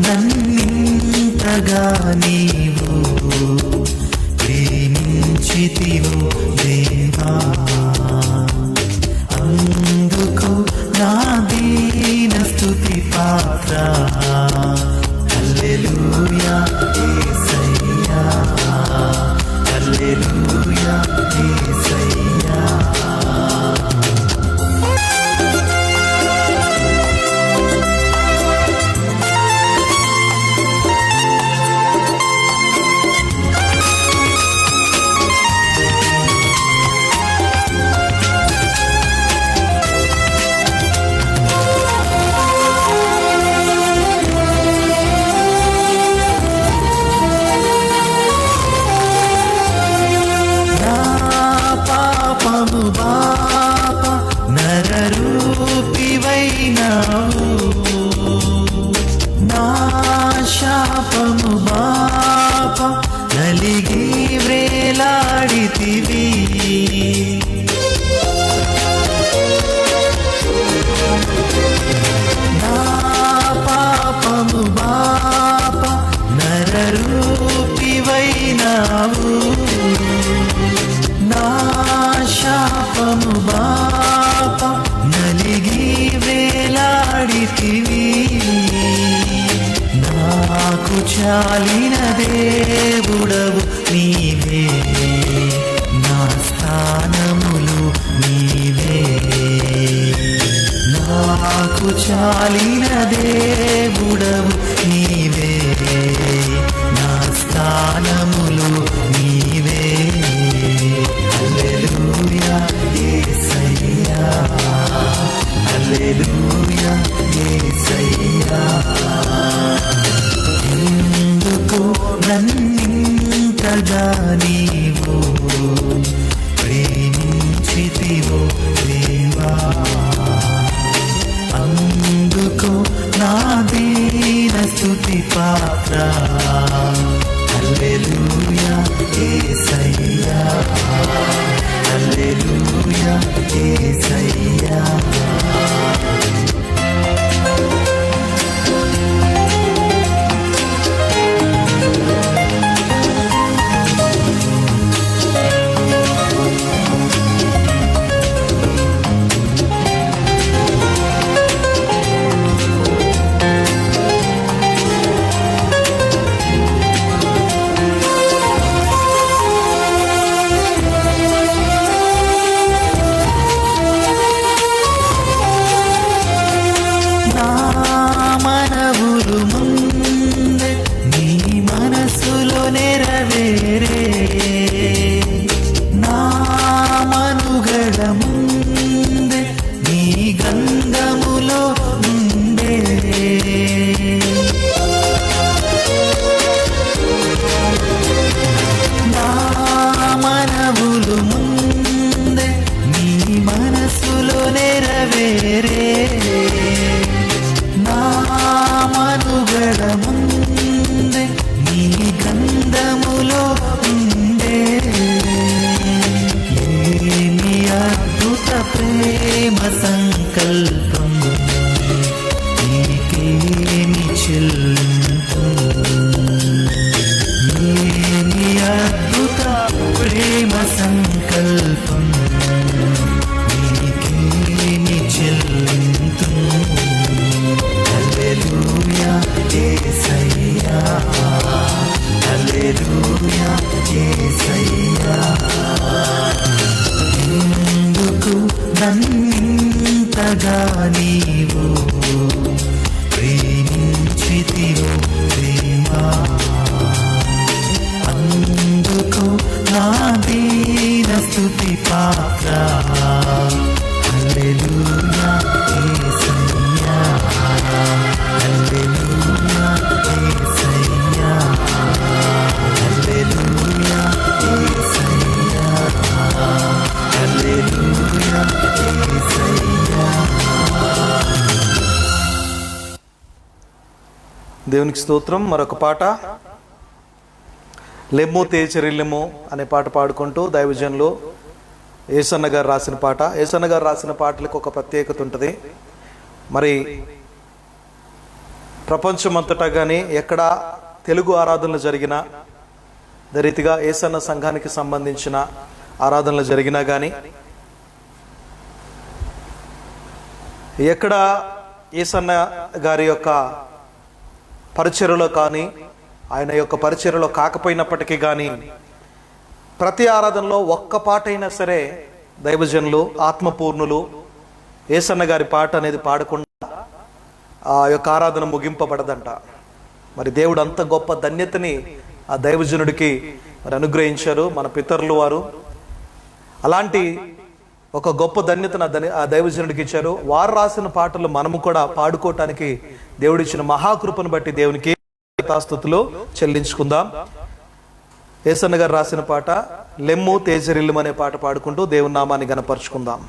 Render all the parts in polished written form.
నన్నింతగా నీవు ప్రేమించితివో దేవా, అందుకు నా దీన స్తుతి పాత్ర. హల్లెలూయా యేసయ్యా, హల్లెలూయా యేసయ్యా. నరరూపివైనావు, నా శాపము బాప నలిగి వ్రేలాడితివి. నా పాపము బాప నరరూపివైనావు, నా శాపము బాప నలిగి వేలాడితివి. నాకు చాలిన దేవుడవు నీవే, నా స్థానములు నీవే. నాకు చాలిన దేవుడవు నీవే, నా స్థానములు నీవే. హల్లెలూయా యేసయ్యా, హల్లెలూయా యేసయ్యా. ఎందుకు నన్నింతగా నీవు ప్రేమించితివో దేవా, అందుకు నా దీన స్తుతి పాత్ర. హల్లెలూయా యేసయ్యా, హల్లెలూయా యేసయ్యా. నెరవేరే నా మనుగడ ముందే నీ గంధములో ఉండే. నా మనవులు ముందే నీ మనసులో నెరవేరే, నా మనుగడ ముందే నీ గంధములో ఉండే. ఏమి అద్భుత ప్రేమ సంకల్పం, నీకేమి చెల్లింపు. ఏమి అద్భుత ప్రేమ సంకల్పం, నీకేమి చెల్లింపు. హల్లెలూయా యేసయ్యా, హల్లెలూయా యేసయ్యా. ఎందుకు నన్నింతగా నీవు ప్రేమించితివో దేవా, అందుకు నా దీన స్తుతి పాత్ర. హల్లెలూయా యేసయ్యా, హల్లెలూయా యేసయ్యా, హల్లెలూయా యేసయ్యా, హల్లెలూయా యేసయ్యా. దేవునికి స్తోత్రం. మరొక పాట, లెమ్మో తేచరిల్లెమో అనే పాట పాడుకుంటూ దైవజనులు యేసన్న గారు రాసిన పాట. యేసన్న గారు రాసిన పాటలకు ఒక ప్రత్యేకత ఉంటుంది. మరి ప్రపంచమంతటా కానీ ఎక్కడ తెలుగు ఆరాధనలు జరిగినా, అదే రీతిగా యేసన్న సంఘానికి సంబంధించిన ఆరాధనలు జరిగినా కానీ, ఎక్కడ యేసన్న గారి యొక్క పరిచర్యలో కానీ, ఆయన యొక్క పరిచర్యలో కాకపోయినప్పటికీ కానీ, ప్రతి ఆరాధనలో ఒక్క పాట అయినా సరే దైవజనులు ఆత్మపూర్ణులు యేసన్న గారి పాట అనేది పాడకుండా ఆ యొక్క ఆరాధన ముగింపబడదంట. మరి దేవుడు అంత గొప్ప ధన్యతని ఆ దైవజనుడికి మరి అనుగ్రహించారు మన పితరులు వారు. అలాంటి ఒక గొప్ప ధన్యతను ఆ దైవజనుడికి ఇచ్చారు. వారు రాసిన పాటలు మనము కూడా పాడుకోవటానికి దేవుడిచ్చిన మహాకృపను బట్టి దేవునికి స్తుతులు చెల్లించుకుందాం. యేసన్న గారు రాసిన పాట లెమ్ము తేజరిల్లు అనే పాట పాడుకుంటూ దేవుని నామాన్ని గణపరుచుకుందాం.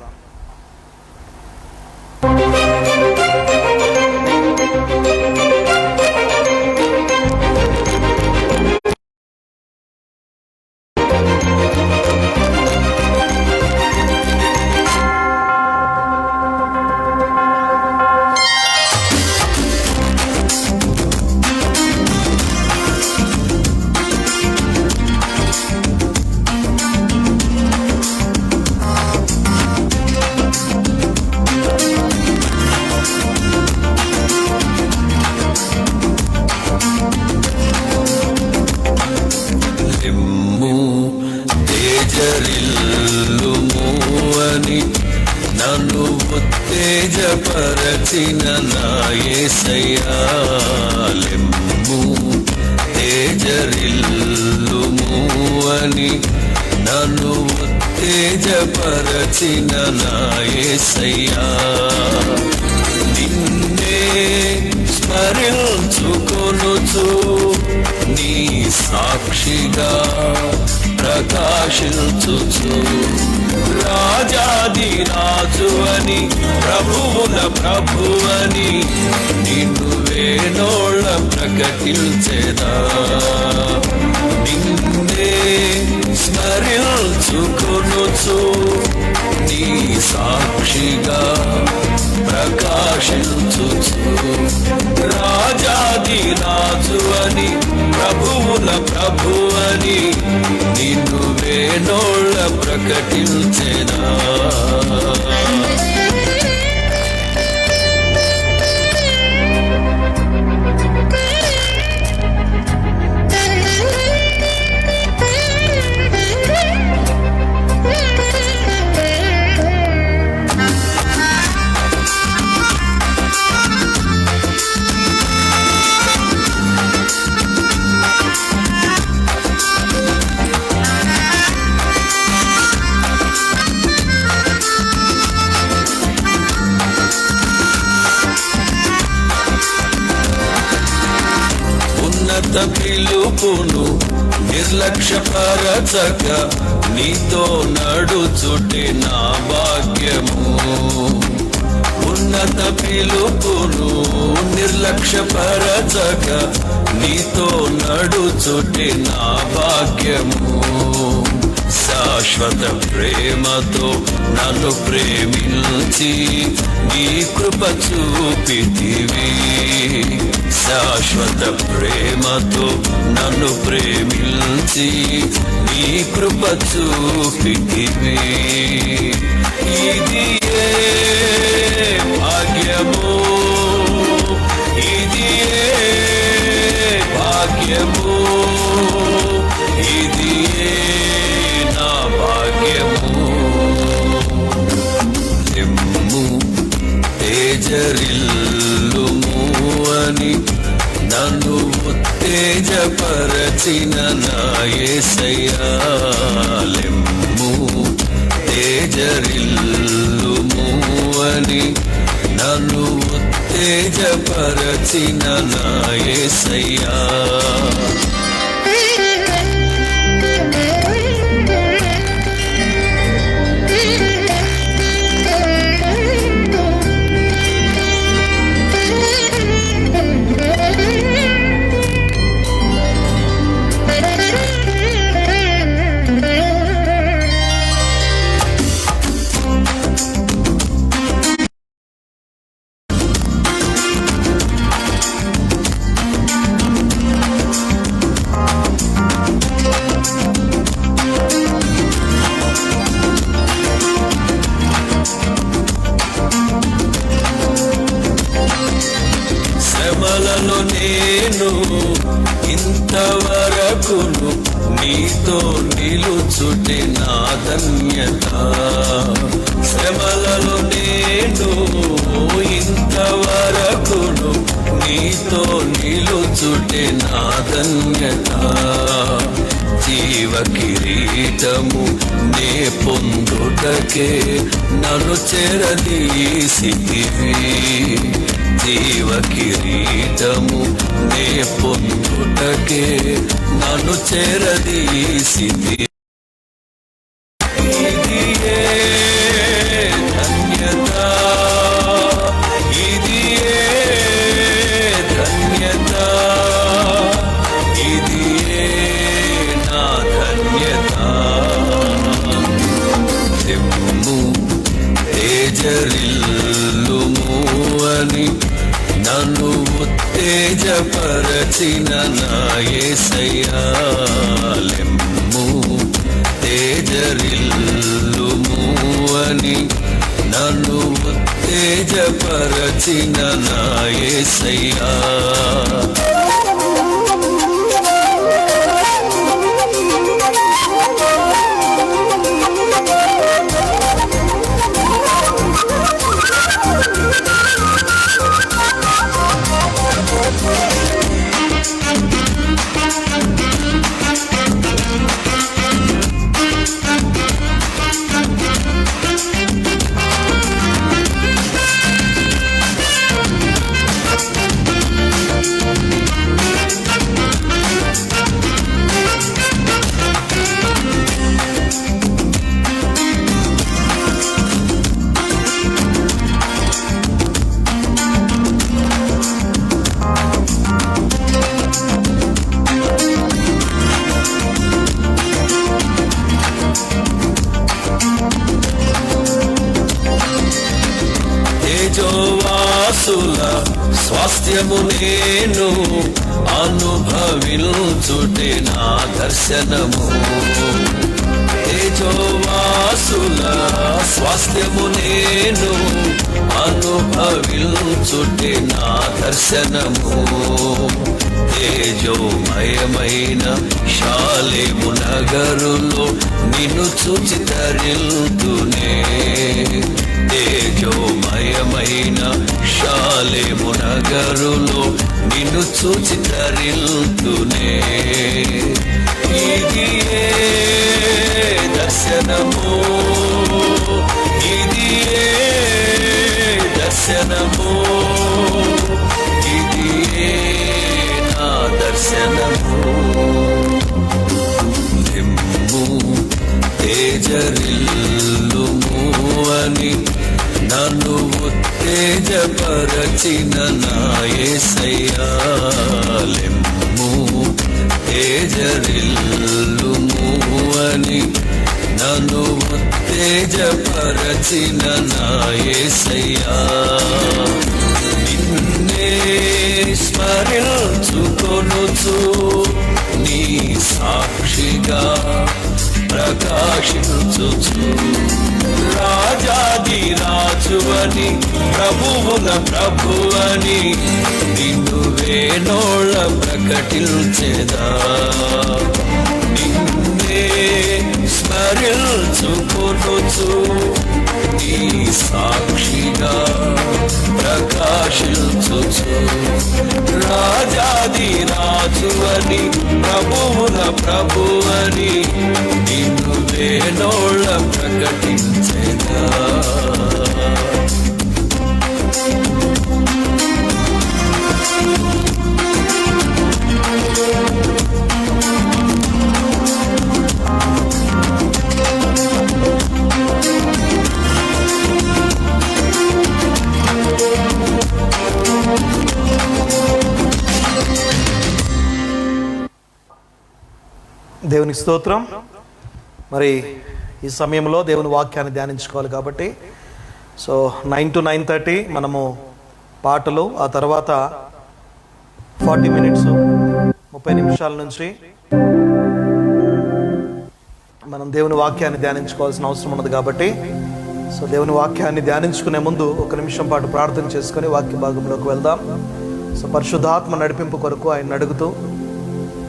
నన్ను ఉత్తేజపరచిన నా యేసయ్యా, లెమ్ము తేజరిల్లుము అని నన్ను ఉత్తేజపరచిన నా యేసయ్యా, నిన్నే స్మరించుకొనుచు నీ సాక్షిగా ప్రకాశించుచు రాజాది రాజు అని ప్రభువుల ప్రభువని నిన్ను వేణోళ్ళ ప్రకటించెదా, నిన్నే స్మరించుకొనుచు నీ సాక్షిగా ప్రకాశించుచు రాజాది రాజు అని ప్రభువుల ప్రభువని నిన్ను వేణోళ్ళ ప్రకటించెదా. పిలుపును నిర్లక్ష్యపరచక నీతో నడుచుటే నా భాగ్యము, ఉన్నత పిలుపును నిర్లక్ష్యపరచక నీతో నడుచుటే నా భాగ్యము, శాశ్వత ప్రేమతో నన్ను ప్రేమించి నీ కృప చూపితివి, శాశ్వత ప్రేమతో నన్ను ప్రేమించి నీ కృప చూపితివి, ఇది ఏ భాగ్యము, ఇది ఏ భాగ్యము, ఇది ఏ నా భాగ్యము, లెమ్ము తేజరిల్లుము అని నన్ను ఉత్తేజపరచిన నా యేసయ్యా, లెమ్ము తేజరిల్లుము అని నన్ను ఉత్తేజపరచిన నా యేసయ్యా. శ్రమలలో నేను ఇంతవరకును నీతో నిలుచుటే నా ధన్యత. శ్రమలలో నేను ఇంతవరకును నీతో నిలుచుటే నా ధన్యత. జీవ కిరీటము నే పొందుటకే నన్ను చెరదీసితివి. జీవ కిరీటము నే పొందుటకే నన్ను చెరదీసితివి. ఇది ఏ ధన్యత, ఇది ఏ ధన్యత, ఇది ఏ నా ధన్యత. తెమ్ము తేజరిల్లుము అని నన్ను ఉత్తేజపరచిన నా యేసయ్యా. లెమ్ము తేజరిల్లుము అని నన్ను ఉత్తేజపరచిన నా యేసయ్యా. తేజోవాసుల స్వాస్థ్యము నేను అనుభవించుటే నా దర్శనము. తేజోవాసుల స్వాస్థ్యము నేను అనుభవించుటే నా దర్శనము. తేజోమయమైన శాలేము నగరులో నిన్ను చూచి తరిల్తునే. తేజోమయమైన శాలేము నగరులో నిన్ను చూచి తరిల్తునే. ఇది ఏ దర్శనము, ఇది ఏ దర్శనము, ఇది ఏ నా దర్శనము. నిమ్ము తేజరిల్లుము అని నన్ను ఉత్తేజపరచిన నా యేసయ్యా. లెమ్ము తేజరిల్లుము అని నన్ను ఉత్తేజపరచిన నా యేసయ్యా. నిన్నే స్మరించుకొనుచు నీ సాక్షిగా ప్రకాశించుచు. రాజాది రాజువని ప్రభువుల ప్రభువని నిన్ను వేణోళ్ళ ప్రకటించెదా. నిన్నే స్మరించుకొనుచు నీ సాక్షిగా ప్రకాశించుచు. రాజాది రాజువని ప్రభువుల ప్రభువని నిన్ను వేణోళ్ళ ప్రకటించెదా. దేవునికి స్తోత్రం. మరి ఈ సమయంలో దేవుని వాక్యాన్ని ధ్యానించుకోవాలి కాబట్టి 9 to 9:30 మనము పాటలు, ఆ తర్వాత 40 minutes 30 నిమిషాల నుంచి మనం దేవుని వాక్యాన్ని ధ్యానించుకోవాల్సిన అవసరం ఉన్నది కాబట్టి దేవుని వాక్యాన్ని ధ్యానించుకునే ముందు 1 నిమిషం పాటు ప్రార్థన చేసుకొని వాక్య భాగంలోకి వెళ్దాం. సో పరిశుద్ధాత్మ నడిపింపు కొరకు ఆయన అడుగుతూ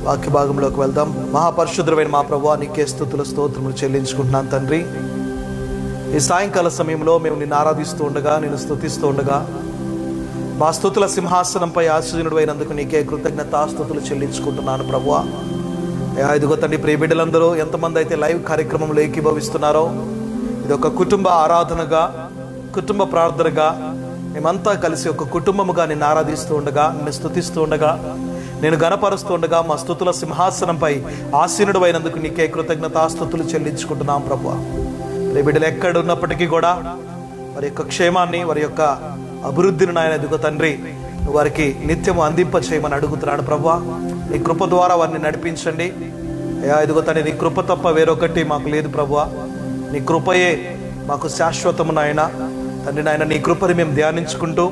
వాక్య భాగంలోకి వెళ్దాం. మహాపరిశుద్ధమైన మా ప్రభువా, నీకే స్తుతులు స్తోత్రములు చెల్లించుకుంటున్నాను తండ్రి. ఈ సాయంకాల సమయంలో మేము నిన్ను ఆరాధిస్తూ ఉండగా, నిన్ను స్తుతిస్తూ ఉండగా, మా స్తుతుల సింహాసనంపై ఆశీనుడు అయినందుకు నీకే కృతజ్ఞతాస్తుతులు చెల్లించుకుంటున్నాను ప్రభువా. ఇదిగో తండ్రి, ప్రియ బిడ్డలందరూ ఎంతమంది అయితే లైవ్ కార్యక్రమంలో ఏకీభవిస్తున్నారో, ఇది ఒక కుటుంబ ఆరాధనగా, కుటుంబ ప్రార్థనగా మేమంతా కలిసి ఒక కుటుంబముగా నిన్ను ఆరాధిస్తూ ఉండగా, నిన్ను స్తుతిస్తూ ఉండగా, నేను గణపరుస్తూ ఉండగా, మా స్తుతుల సింహాసనంపై ఆసీనుడు అయినందుకు నీకే కృతజ్ఞతాస్తుతులు చెల్లించుకుంటున్నాం ప్రభువా. ప్రియ బిడ్డలు ఎక్కడ ఉన్నప్పటికీ కూడా వారి యొక్క క్షేమాన్ని, వారి యొక్క అభివృద్ధిని నాయన ఎదుగో తండ్రి వారికి నిత్యము అందింప చేయమని అడుగుతున్నాను ప్రభువా. నీ కృప ద్వారా వారిని నడిపించండి. ఎదుగో తండ్రి, నీ కృప తప్ప వేరొకటి మాకు లేదు ప్రభువా. నీ కృపయే మాకు శాశ్వతము నాయన తండ్రి. నాయన నీ కృపని మేము ధ్యానించుకుంటూ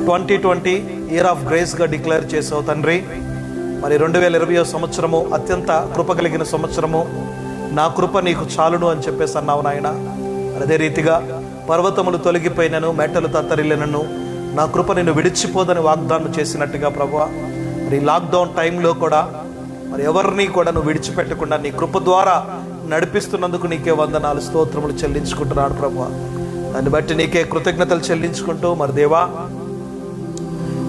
2020 ఇయర్ ఆఫ్ గ్రేస్గా డిక్లేర్ చేసావు తండ్రి. మరి 2020 సంవత్సరము అత్యంత కృప కలిగిన సంవత్సరము, నా కృప నీకు చాలును అని చెప్పేసి అన్నావు నాయన. అదే రీతిగా పర్వతములు తొలగిపోయినను, మెట్టలు తత్తరిల్లినను, నా కృప నిన్ను విడిచిపోదని వాగ్దానం చేసినట్టుగా ప్రభువా, మరి లాక్డౌన్ టైంలో కూడా మరి ఎవరిని కూడా నువ్వు విడిచిపెట్టకుండా నీ కృప ద్వారా నడిపిస్తున్నందుకు నీకే వందనాలు, స్తోత్రములు చెల్లించుకుంటున్నాడు ప్రభువా. దాన్ని బట్టి నీకే కృతజ్ఞతలు చెల్లించుకుంటూ, మరి దేవా,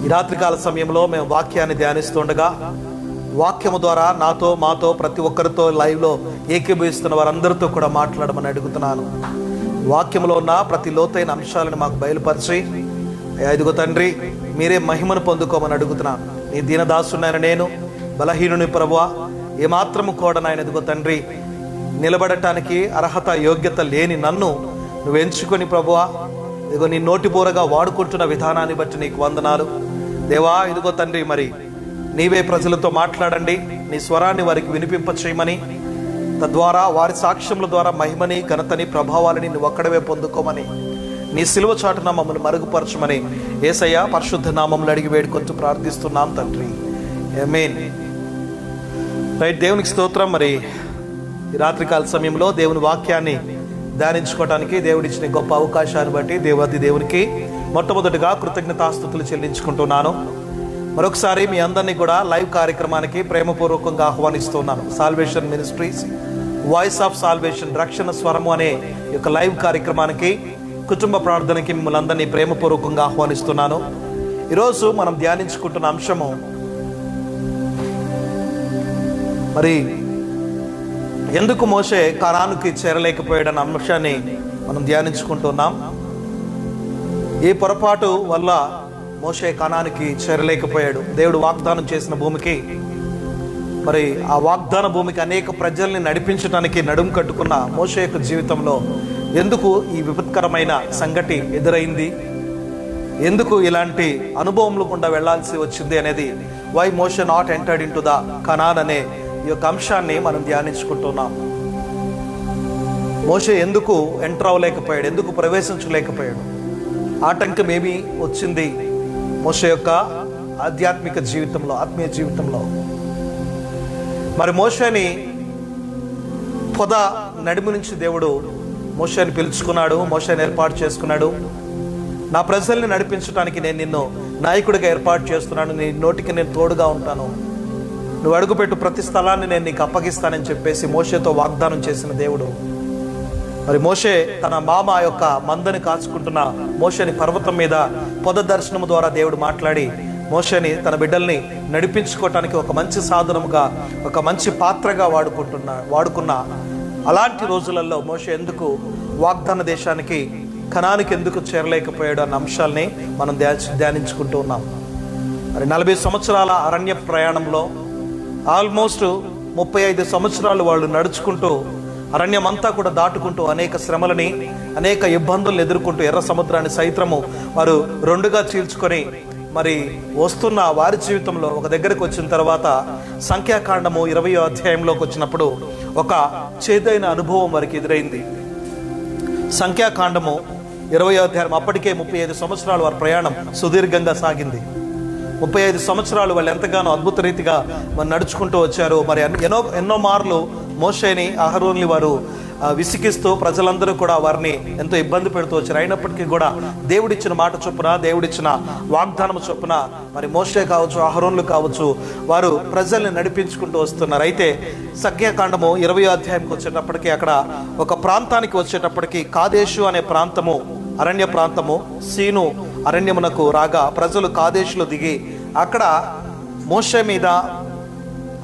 ఈ రాత్రికాల సమయంలో మేము వాక్యాన్ని ధ్యానిస్తుండగా, వాక్యము ద్వారా నాతో, మాతో, ప్రతి ఒక్కరితో లైవ్లో ఏకీభవిస్తున్న వారందరితో కూడా మాట్లాడమని అడుగుతున్నాను. వాక్యంలో ఉన్న ప్రతి లోతైన అంశాలను మాకు బయలుపరిచి, ఇదిగో తండ్రి మీరే మహిమను పొందుకోమని అడుగుతున్నాను. నీ దీనదాసునైన నేను, బలహీనుని ప్రభువా, ఏమాత్రము కూడా నాయన ఇదిగో తండ్రి నిలబడటానికి అర్హత యోగ్యత లేని నన్ను నువ్వు ఎంచుకొని ప్రభువా, ఇదిగో నీ నోటిబోరగా వాడుకుంటున్న విధానాన్ని బట్టి నీకు వందనాలు దేవా. ఇదిగో తండ్రి, మరి నీవే ప్రజలతో మాట్లాడండి, నీ స్వరాన్ని వారికి వినిపింప చేయమని, తద్వారా వారి సాక్ష్యముల ద్వారా మహిమని, ఘనతని, ప్రభావాలని నువ్వు ఒక్కడవే పొందుకోమని, నీ సిలువ చాటున మమ్మల్ని మరుగుపరచమని యేసయ్య పరిశుద్ధ నామములో అడిగి వేడుకొంటూ ప్రార్థిస్తున్నాం తండ్రి, ఆమేన్. రైట్, దేవునికి స్తోత్రం. మరి ఈ రాత్రికాల సమయంలో దేవుని వాక్యాన్ని ధ్యానించుకోవడానికి దేవుడిచ్చిన గొప్ప అవకాశాన్ని బట్టి దేవాది దేవునికి మొట్టమొదటిగా కృతజ్ఞతాస్తుతులు చెల్లించుకుంటున్నాను. మరొకసారి మీ అందరినీ కూడా లైవ్ కార్యక్రమానికి ప్రేమపూర్వకంగా ఆహ్వానిస్తున్నాను. Salvation ministries voice of salvation, రక్షణ స్వరము అనే ఈ యొక్క లైవ్ కార్యక్రమానికి, కుటుంబ ప్రార్థనకి మిమ్మల్ని అందరినీ ప్రేమపూర్వకంగా ఆహ్వానిస్తున్నాను. ఈరోజు మనం ధ్యానించుకుంటున్న అంశము, మరి ఎందుకు మోషే కనానుకి చేరలేకపోయాడన్న అంశాన్ని మనం ధ్యానించుకుంటున్నాం. ఏ పొరపాటు వల్ల మోషే కనానుకి చేరలేకపోయాడు? దేవుడు వాగ్దానం చేసిన భూమికి, మరి ఆ వాగ్దాన భూమికి అనేక ప్రజల్ని నడిపించడానికి నడుము కట్టుకున్న మోషే యొక్క జీవితంలో ఎందుకు ఈ విపత్కరమైన సంగతి ఎదురైంది? ఎందుకు ఇలాంటి అనుభవములు గుండా వెళ్లాల్సి వచ్చింది అనేది, why Moshe not entered in to the Canaan అనే ఈ యొక్క అంశాన్ని మనం ధ్యానించుకుంటున్నాం. మోషే ఎందుకు ఎంటర్ అవ్వలేకపోయాడు? ఎందుకు ప్రవేశించలేకపోయాడు? ఆటంకం ఏమి వచ్చింది మోషే యొక్క ఆధ్యాత్మిక జీవితంలో, ఆత్మీయ జీవితంలో? మరి మోషేని పొద నడుము నుంచి దేవుడు మోషేని పిలుచుకున్నాడు, మోషేని ఏర్పాటు చేసుకున్నాడు. నా ప్రజల్ని నడిపించడానికి నేను నిన్ను నాయకుడిగా ఏర్పాటు చేస్తున్నాను, నీ నోటికి నేను తోడుగా ఉంటాను, నువ్వు అడుగుపెట్టు ప్రతి స్థలాన్ని నేను నీకు అప్పగిస్తానని చెప్పేసి మోషేతో వాగ్దానం చేసిన దేవుడు, మరి మోషే తన మామ యొక్క మందని కాచుకుంటున్న మోషేని పర్వతం మీద పొద దర్శనం ద్వారా దేవుడు మాట్లాడి మోషేని తన బిడ్డల్ని నడిపించుకోవటానికి ఒక మంచి సాధనముగా, ఒక మంచి పాత్రగా వాడుకున్న అలాంటి రోజులలో మోషే ఎందుకు వాగ్దాన దేశానికి, కనానికి ఎందుకు చేరలేకపోయాడు అన్న అంశాలని మనం ధ్యానించుకుంటూ ఉన్నాం. మరి 40 సంవత్సరాల అరణ్య ప్రయాణంలో ఆల్మోస్ట్ 35 సంవత్సరాలు వాళ్ళు నడుచుకుంటూ అరణ్యమంతా కూడా దాటుకుంటూ అనేక శ్రమలని, అనేక ఇబ్బందులను ఎదుర్కొంటూ ఎర్ర సముద్రాన్ని సైత్రము వారు రెండుగా చీల్చుకొని మరి వస్తున్న వారి జీవితంలో ఒక దగ్గరకు వచ్చిన తర్వాత సంఖ్యాకాండము 20వ అధ్యాయంలోకి వచ్చినప్పుడు ఒక చేదైన అనుభవం వారికి ఎదురైంది. సంఖ్యాకాండము 20వ అధ్యాయం, అప్పటికే 35 సంవత్సరాలు వారి ప్రయాణం సుదీర్ఘంగా సాగింది. 35 సంవత్సరాలు వాళ్ళు ఎంతగానో అద్భుత రీతిగా మరి నడుచుకుంటూ వచ్చారు. మరి ఎన్నో మార్లు మోషేని, అహరోన్ని వారు విసిగిస్తూ ప్రజలందరూ కూడా వారిని ఎంతో ఇబ్బంది పెడుతూ వచ్చారు. అయినప్పటికీ కూడా దేవుడిచ్చిన మాట చొప్పున, దేవుడిచ్చిన వాగ్దానం చొప్పున మరి మోషే కావచ్చు, అహరోన్లు కావచ్చు, వారు ప్రజల్ని నడిపించుకుంటూ వస్తున్నారు. అయితే సంఖ్యాకాండము 20వ అధ్యాయంకి వచ్చేటప్పటికి అక్కడ ఒక ప్రాంతానికి వచ్చేటప్పటికి కాదేశు అనే ప్రాంతము, అరణ్య ప్రాంతము, సీను అరణ్యమునకు రాగా ప్రజలు కాదేశులో దిగి అక్కడ మోషే మీద,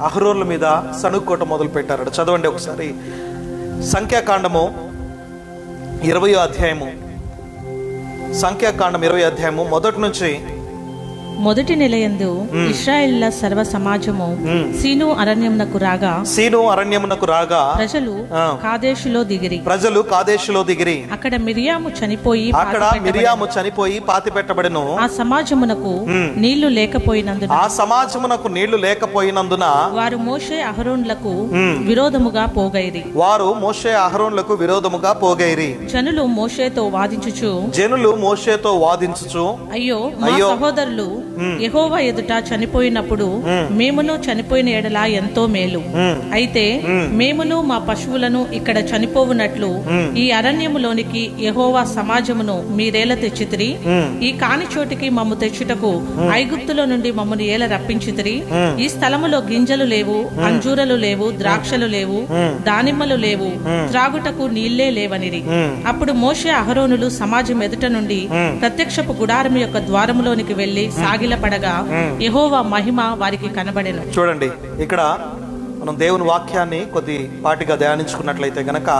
అహరోన్ల మీద సణుక్కోవటం మొదలు పెట్టారు. చదవండి ఒకసారి సంఖ్యాకాండము 20వ అధ్యాయము, సంఖ్యాకాండం 20వ అధ్యాయము మొదటి నుంచి. మొదటి నెలయందు ఇశ్రాయేలుల సర్వ సమాజము సీను అరణ్యమునకు రాగా ప్రజలు కాదేశులో దిగిరి. అక్కడ మిరియాము చనిపోయి పాతి పెట్టబడెను. ఆ సమాజమునకు నీళ్లు లేకపోయినందున వారు మోషే అహరోన్లకు విరోధముగా పోగైరి. జనులు మోషేతో వాదించుచు అయ్యో మా సహోదరులు యెహోవా ఎదుట చనిపోయినప్పుడు మేమును చనిపోయిన ఎడల ఎంతో మేలు. అయితే మేమును మా పశువులను ఇక్కడ చనిపోవునట్లు ఈ అరణ్యములోనికి యెహోవా సమాజమును మీరేల తెచ్చితిరి. ఈ కాని చోటికి మమ్ము తెచ్చుటకు ఐగుప్తులో నుండి మమ్మను ఏల రప్పించితిరి. ఈ స్థలములో గింజలు లేవు, అంజూరలు లేవు, ద్రాక్షలు లేవు, దానిమ్మలు లేవు, త్రాగుటకు నీళ్లే లేవనిరి. అప్పుడు మోషే అహరోనులు సమాజం ఎదుట నుండి ప్రత్యక్షపు గుడారం యొక్క ద్వారములోనికి వెళ్లి సాగిలపడగా యెహోవా మహిమ వారికి కనబడెను. చూడండి, ఇక్కడ మనం దేవుని వాక్యాన్ని కొద్ది పాటిగా ధ్యానించుకున్నట్లయితే గనక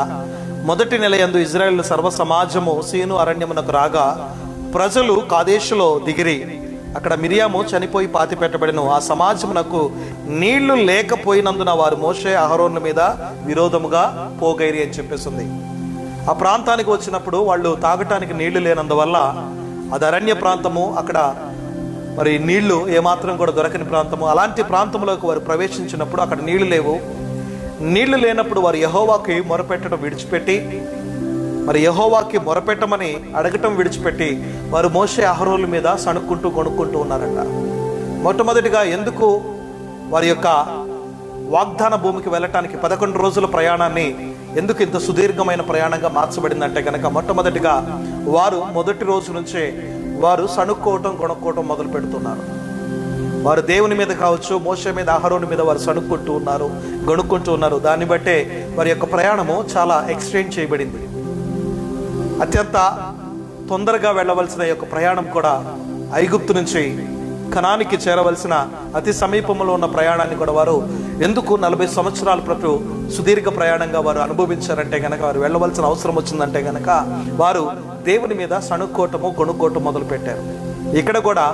మొదటి నెలయందు ఇజ్రాయేల్ సర్వ సమాజము సీను అరణ్యమునకు రాగా ప్రజలు కాదేశులో దిగిరి. అక్కడ మిరియాము చనిపోయి పాతి పెట్టబడెను. ఆ సమాజమునకు నీళ్లు లేకపోయినందున వారు మోషే అహరోన్ల మీద విరోధముగా పోగైరి అని చెప్పేసింది. ఆ ప్రాంతానికి వచ్చినప్పుడు వాళ్ళు తాగటానికి నీళ్లు లేనందువల్ల అది అరణ్య ప్రాంతము, అక్కడ మరి నీళ్లు ఏమాత్రం కూడా దొరకని ప్రాంతము. అలాంటి ప్రాంతంలోకి వారు ప్రవేశించినప్పుడు అక్కడ నీళ్లు లేవు. నీళ్లు లేనప్పుడు వారు యెహోవాకి మొరపెట్టడం విడిచిపెట్టి, మరి యెహోవాకి మొరపెట్టమని అడగటం విడిచిపెట్టి వారు మోషే అహరోన్ల మీద సణుక్కుంటూ గొణుక్కుంటూ ఉన్నారంట. మొట్టమొదటిగా ఎందుకు వారి యొక్క వాగ్దాన భూమికి వెళ్ళటానికి 11 రోజుల ప్రయాణాన్ని ఎందుకు ఇంత సుదీర్ఘమైన ప్రయాణంగా మార్చబడిందంటే కనుక మొట్టమొదటిగా వారు మొదటి రోజు నుంచే వారు సణుక్కోవటం, గొణుక్కోవటం మొదలు పెడుతున్నారు. వారు దేవుని మీద కావచ్చు, మోషే మీద, అహరోను మీద వారు సణుక్కుంటూ ఉన్నారు, గొణుక్కుంటూ ఉన్నారు. దాన్ని బట్టే వారి యొక్క ప్రయాణము చాలా ఎక్స్టెండ్ చేయబడింది. అత్యంత తొందరగా వెళ్ళవలసిన యొక్క ప్రయాణం కూడా ఐగుప్తు నుంచి కనానికి చేరవలసిన అతి సమీపంలో ఉన్న ప్రయాణాన్ని కూడా వారు ఎందుకు 40 సంవత్సరాల పాటు సుదీర్ఘ ప్రయాణంగా వారు అనుభవించారంటే గనక, వారు వెళ్ళవలసిన అవసరం వచ్చిందంటే గనక వారు దేవుని మీద సణుక్కోవటము, గొణుక్కోవటం మొదలు పెట్టారు. ఇక్కడ కూడా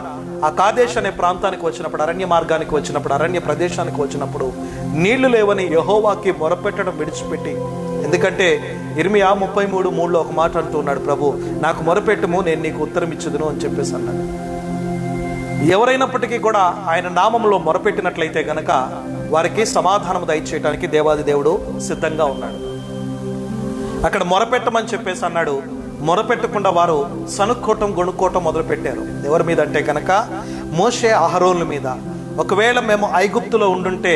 ఆ కాదేశ్ అనే ప్రాంతానికి వచ్చినప్పుడు, అరణ్య మార్గానికి వచ్చినప్పుడు, అరణ్య ప్రదేశానికి వచ్చినప్పుడు నీళ్లు లేవని యెహోవాకి మొరపెట్టడం విడిచిపెట్టి, ఎందుకంటే ఇర్మియా 33:3 ఒక మాట అంటూ ఉన్నాడు, ప్రభు నాకు మొరపెట్టుము నేను నీకు ఉత్తరం ఇచ్చుదును అని చెప్పేసి అన్నాడు. ఎవరైనప్పటికీ కూడా ఆయన నామంలో మొరపెట్టినట్లయితే గనక వారికి సమాధానం దయచేయడానికి దేవాది దేవుడు సిద్ధంగా ఉన్నాడు. అక్కడ మొరపెట్టమని చెప్పేసి అన్నాడు. మొరపెట్టకుండా వారు సణుక్కోవటం, గొణుక్కోవటం మొదలు పెట్టారు. ఎవరి మీద అంటే కనుక మోషే అహరోన్ల మీద. ఒకవేళ మేము ఐగుప్తులో ఉండుంటే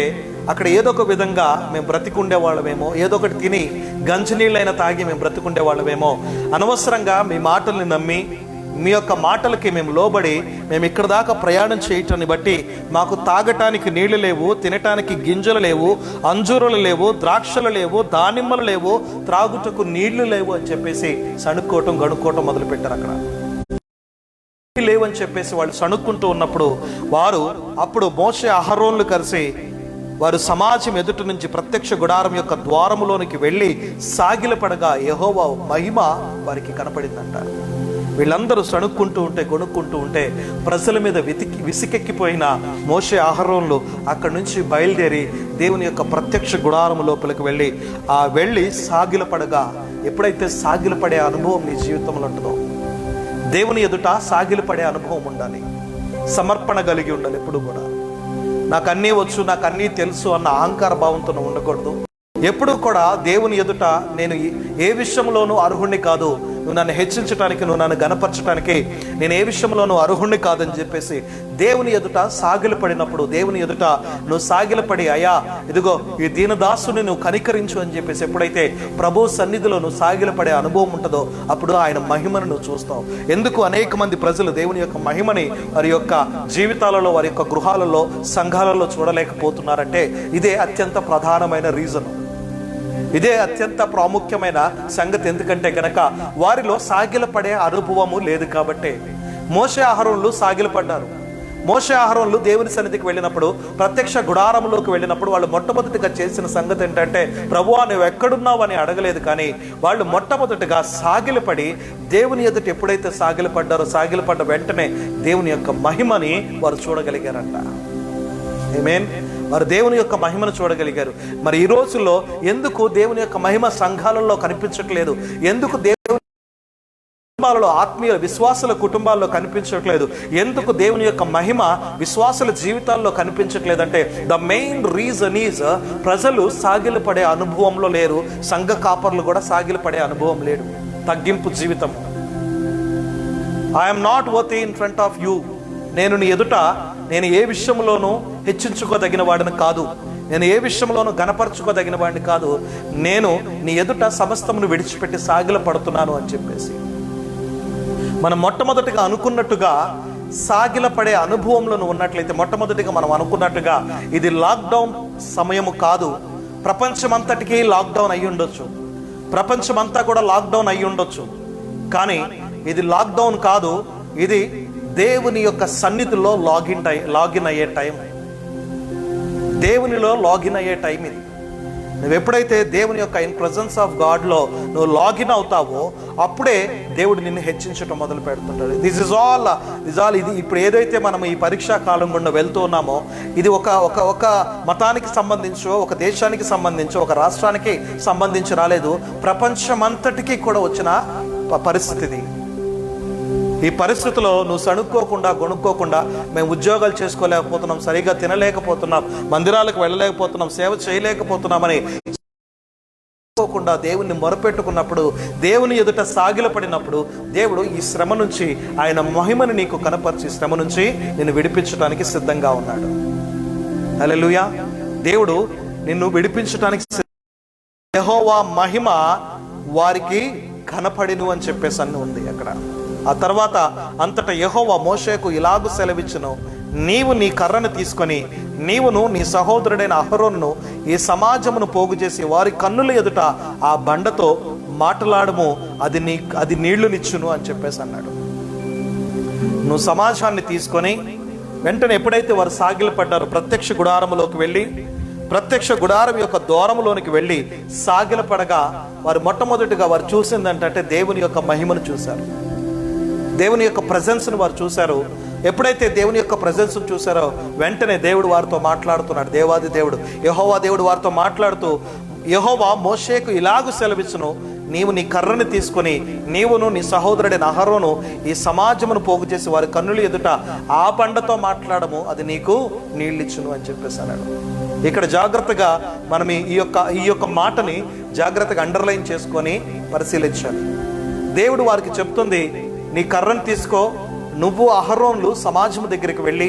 అక్కడ ఏదో ఒక విధంగా మేము బ్రతికుండే వాళ్ళమేమో, ఏదో ఒకటి తిని గంజినీళ్ళైనా తాగి మేము బ్రతికుండే వాళ్ళమేమో, అనవసరంగా మీ మాటల్ని నమ్మి మీ యొక్క మాటలకి మేము లోబడి మేము ఇక్కడ దాకా ప్రయాణం చేయటాన్ని బట్టి మాకు తాగటానికి నీళ్లు లేవు, తినటానికి గింజలు లేవు, అంజూరులు లేవు, ద్రాక్షలు లేవు, దానిమ్మలు లేవు, త్రాగుటకు నీళ్లు లేవు అని చెప్పేసి సణుక్కోవటం, గణుక్కోవటం మొదలు పెట్టారు. అక్కడ లేవని చెప్పేసి వాళ్ళు సణుక్కుంటూ ఉన్నప్పుడు వారు అప్పుడు మోషే అహరోన్లు కలిసి వారు సమాజం ఎదుటి నుంచి ప్రత్యక్ష గుడారం యొక్క ద్వారములోనికి వెళ్ళి సాగిలపడగా యెహోవా మహిమ వారికి కనపడిందంట. వీళ్ళందరూ సణుక్కుంటూ ఉంటే, గొణుక్కుంటూ ఉంటే ప్రజల మీద విసికెక్కిపోయిన మోషే అహరోన్లు అక్కడి నుంచి బయలుదేరి దేవుని యొక్క ప్రత్యక్ష గుడారం లోపలికి వెళ్ళి సాగిలపడగా, ఎప్పుడైతే సాగిలపడే అనుభవం నీ జీవితంలో ఉంటుందో, దేవుని ఎదుట సాగిలపడే అనుభవం ఉండాలి, సమర్పణ కలిగి ఉండాలి. ఎప్పుడు కూడా నాకు అన్నీ వచ్చు, నాకు అన్నీ తెలుసు అన్న అహంకార భావంతో ఉండకూడదు. ఎప్పుడు కూడా దేవుని ఎదుట నేను ఏ విషయంలోనూ అర్హుణ్ణి కాదు, నువ్వు నన్ను హెచ్చించడానికి, నువ్వు నన్ను గణపరచడానికి నేను ఏ విషయంలోనూ అర్హుణ్ణి కాదని చెప్పేసి దేవుని ఎదుట సాగిలపడినప్పుడు, దేవుని ఎదుట నువ్వు సాగిలపడి, అయ్యా ఇదిగో ఈ దీనదాసుని నువ్వు కనికరించు అని చెప్పేసి ఎప్పుడైతే ప్రభు సన్నిధిలో నువ్వు సాగిలపడే అనుభవం ఉంటుందో అప్పుడు ఆయన మహిమను నువ్వు చూస్తావు. ఎందుకు అనేక మంది ప్రజలు దేవుని యొక్క మహిమని వారి యొక్క జీవితాలలో, వారి యొక్క గృహాలలో, సంఘాలలో చూడలేకపోతున్నారంటే ఇదే అత్యంత ప్రధానమైన రీజన్, ఇదే అత్యంత ప్రాముఖ్యమైన సంగతి. ఎందుకంటే గనక వారిలో సాగిలపడే అనుభవము లేదు కాబట్టి. మోషే అహరోనులు సాగిలపడ్డారు. మోషే అహరోనులు దేవుని సన్నిధికి వెళ్ళినప్పుడు, ప్రత్యక్ష గుడారంలోకి వెళ్ళినప్పుడు వాళ్ళు మొట్టమొదటిగా చేసిన సంగతి ఏంటంటే, ప్రభువా నువ్వు ఎక్కడున్నావు అని అడగలేదు, కానీ వాళ్ళు మొట్టమొదటిగా సాగిలపడి దేవుని ఎదుట ఎప్పుడైతే సాగిలపడ్డారో, సాగిలపడ్డ వెంటనే దేవుని యొక్క మహిమని వారు చూడగలిగారంట. ఆమేన్. వారు దేవుని యొక్క మహిమను చూడగలిగారు. మరి ఈ రోజుల్లో ఎందుకు దేవుని యొక్క మహిమ సంఘాలలో కనిపించట్లేదు? ఎందుకు దేవుని కుటుంబాలలో, ఆత్మీయ విశ్వాసుల కుటుంబాల్లో కనిపించట్లేదు? ఎందుకు దేవుని యొక్క మహిమ విశ్వాసుల జీవితాల్లో కనిపించట్లేదంటే ద మెయిన్ రీజన్ ఈజ్ ప్రజలు సాగిలపడే అనుభవంలో లేరు. సంఘ కాపర్లు కూడా సాగిలపడే అనుభవం లేడు. తగ్గింపు జీవితం. I'm not worthy in front of you. నేను నీ ఎదుట నేను ఏ విషయంలోనూ హెచ్చించుకోదగిన వాడిని కాదు, నేను ఏ విషయంలోనూ గణపరచుకోదగిన వాడిని కాదు, నేను నీ ఎదుట సమస్తమును విడిచిపెట్టి సాగిలపడుతున్నాను అని చెప్పేసి మనం మొట్టమొదటిగా అనుకున్నట్టుగా సాగిలపడే అనుభవంలో ఉన్నట్లయితే, మొట్టమొదటిగా మనం అనుకున్నట్టుగా ఇది లాక్డౌన్ సమయము కాదు. ప్రపంచమంతటికీ లాక్డౌన్ అయ్యి ఉండొచ్చు, ప్రపంచమంతా కూడా లాక్డౌన్ అయ్యి ఉండొచ్చు, కానీ ఇది లాక్డౌన్ కాదు. ఇది దేవుని యొక్క సన్నిధిలో లాగిన్ అయ్యే టైం, దేవునిలో లాగిన్ అయ్యే టైం ఇది. నువ్వు ఎప్పుడైతే దేవుని యొక్క ఇన్ ప్రెజెన్స్ ఆఫ్ గాడ్లో నువ్వు లాగిన్ అవుతావో అప్పుడే దేవుడు నిన్ను హెచ్చించడం మొదలు పెడుతుంటాడు. దిస్ ఇస్ ఆల్ ఇది ఇప్పుడు ఏదైతే మనం ఈ పరీక్షా కాలం గుండా వెళ్తూ ఉన్నామో ఇది ఒక మతానికి సంబంధించో, ఒక దేశానికి సంబంధించో, ఒక రాష్ట్రానికి సంబంధించి రాలేదు. ప్రపంచమంతటికీ కూడా వచ్చిన పరిస్థితి ఇది. ఈ పరిస్థితిలో నువ్వు సణుక్కోకుండా, గొణుక్కోకుండా మేము ఉద్యోగాలు చేసుకోలేకపోతున్నాం, సరిగా తినలేకపోతున్నాం, మందిరాలకు వెళ్ళలేకపోతున్నాం, సేవ చేయలేకపోతున్నామని దేవుణ్ణి మొరపెట్టుకున్నప్పుడు, దేవుని ఎదుట సాగిలపడినప్పుడు దేవుడు ఈ శ్రమ నుంచి ఆయన మహిమని నీకు కనపరిచి శ్రమ నుంచి నిన్ను విడిపించడానికి సిద్ధంగా ఉన్నాడు. హల్లెలూయా. దేవుడు నిన్ను విడిపించడానికి, యెహోవా మహిమ వారికి కనపడిను అని చెప్పేసి అన్ని ఉంది అక్కడ. ఆ తర్వాత అంతటా యెహోవా మోషేకు ఇలాగు సెలవిచ్చును, నీవు నీ కర్రను తీసుకొని నీవును నీ సహోదరుడైన అహరోనును ఈ సమాజమును పోగు చేసి వారి కన్నుల ఎదుట ఆ బండతో మాట్లాడము, అది నీళ్లునిచ్చును అని చెప్పేసి అన్నాడు. నువ్వు సమాజాన్ని తీసుకొని వెంటనే ఎప్పుడైతే వారు సాగిలపడ్డారో ప్రత్యక్ష గుడారములోకి వెళ్ళి, ప్రత్యక్ష గుడారం యొక్క ద్వారములోనికి వెళ్ళి సాగిలపడగా వారు మొట్టమొదటిగా వారు చూసింది ఏంటంటే దేవుని యొక్క మహిమను చూశారు, దేవుని యొక్క ప్రజెన్స్ను వారు చూశారు. ఎప్పుడైతే దేవుని యొక్క ప్రజెన్స్ చూశారో వెంటనే దేవుడు వారితో మాట్లాడుతున్నాడు. దేవాది దేవుడు యెహోవా దేవుడు వారితో మాట్లాడుతూ, యెహోవా మోషేకు ఇలాగు సెలవిచ్చును, నీవు నీ కర్రని తీసుకొని నీవును నీ సహోదరుడైన అహరోను ఈ సమాజమును పోగు చేసి వారి కన్నుల ఎదుట ఆ బండతో మాట్లాడము, అది నీకు నీళ్ళిచ్చును అని చెప్పేసి అన్నాడు. ఇక్కడ జాగ్రత్తగా మనం ఈ యొక్క మాటని జాగ్రత్తగా అండర్లైన్ చేసుకొని పరిశీలించాలి. దేవుడు వారికి చెప్తుంది, నీ కర్రను తీసుకో, నువ్వు అహరోన్లు సమాజం దగ్గరికి వెళ్ళి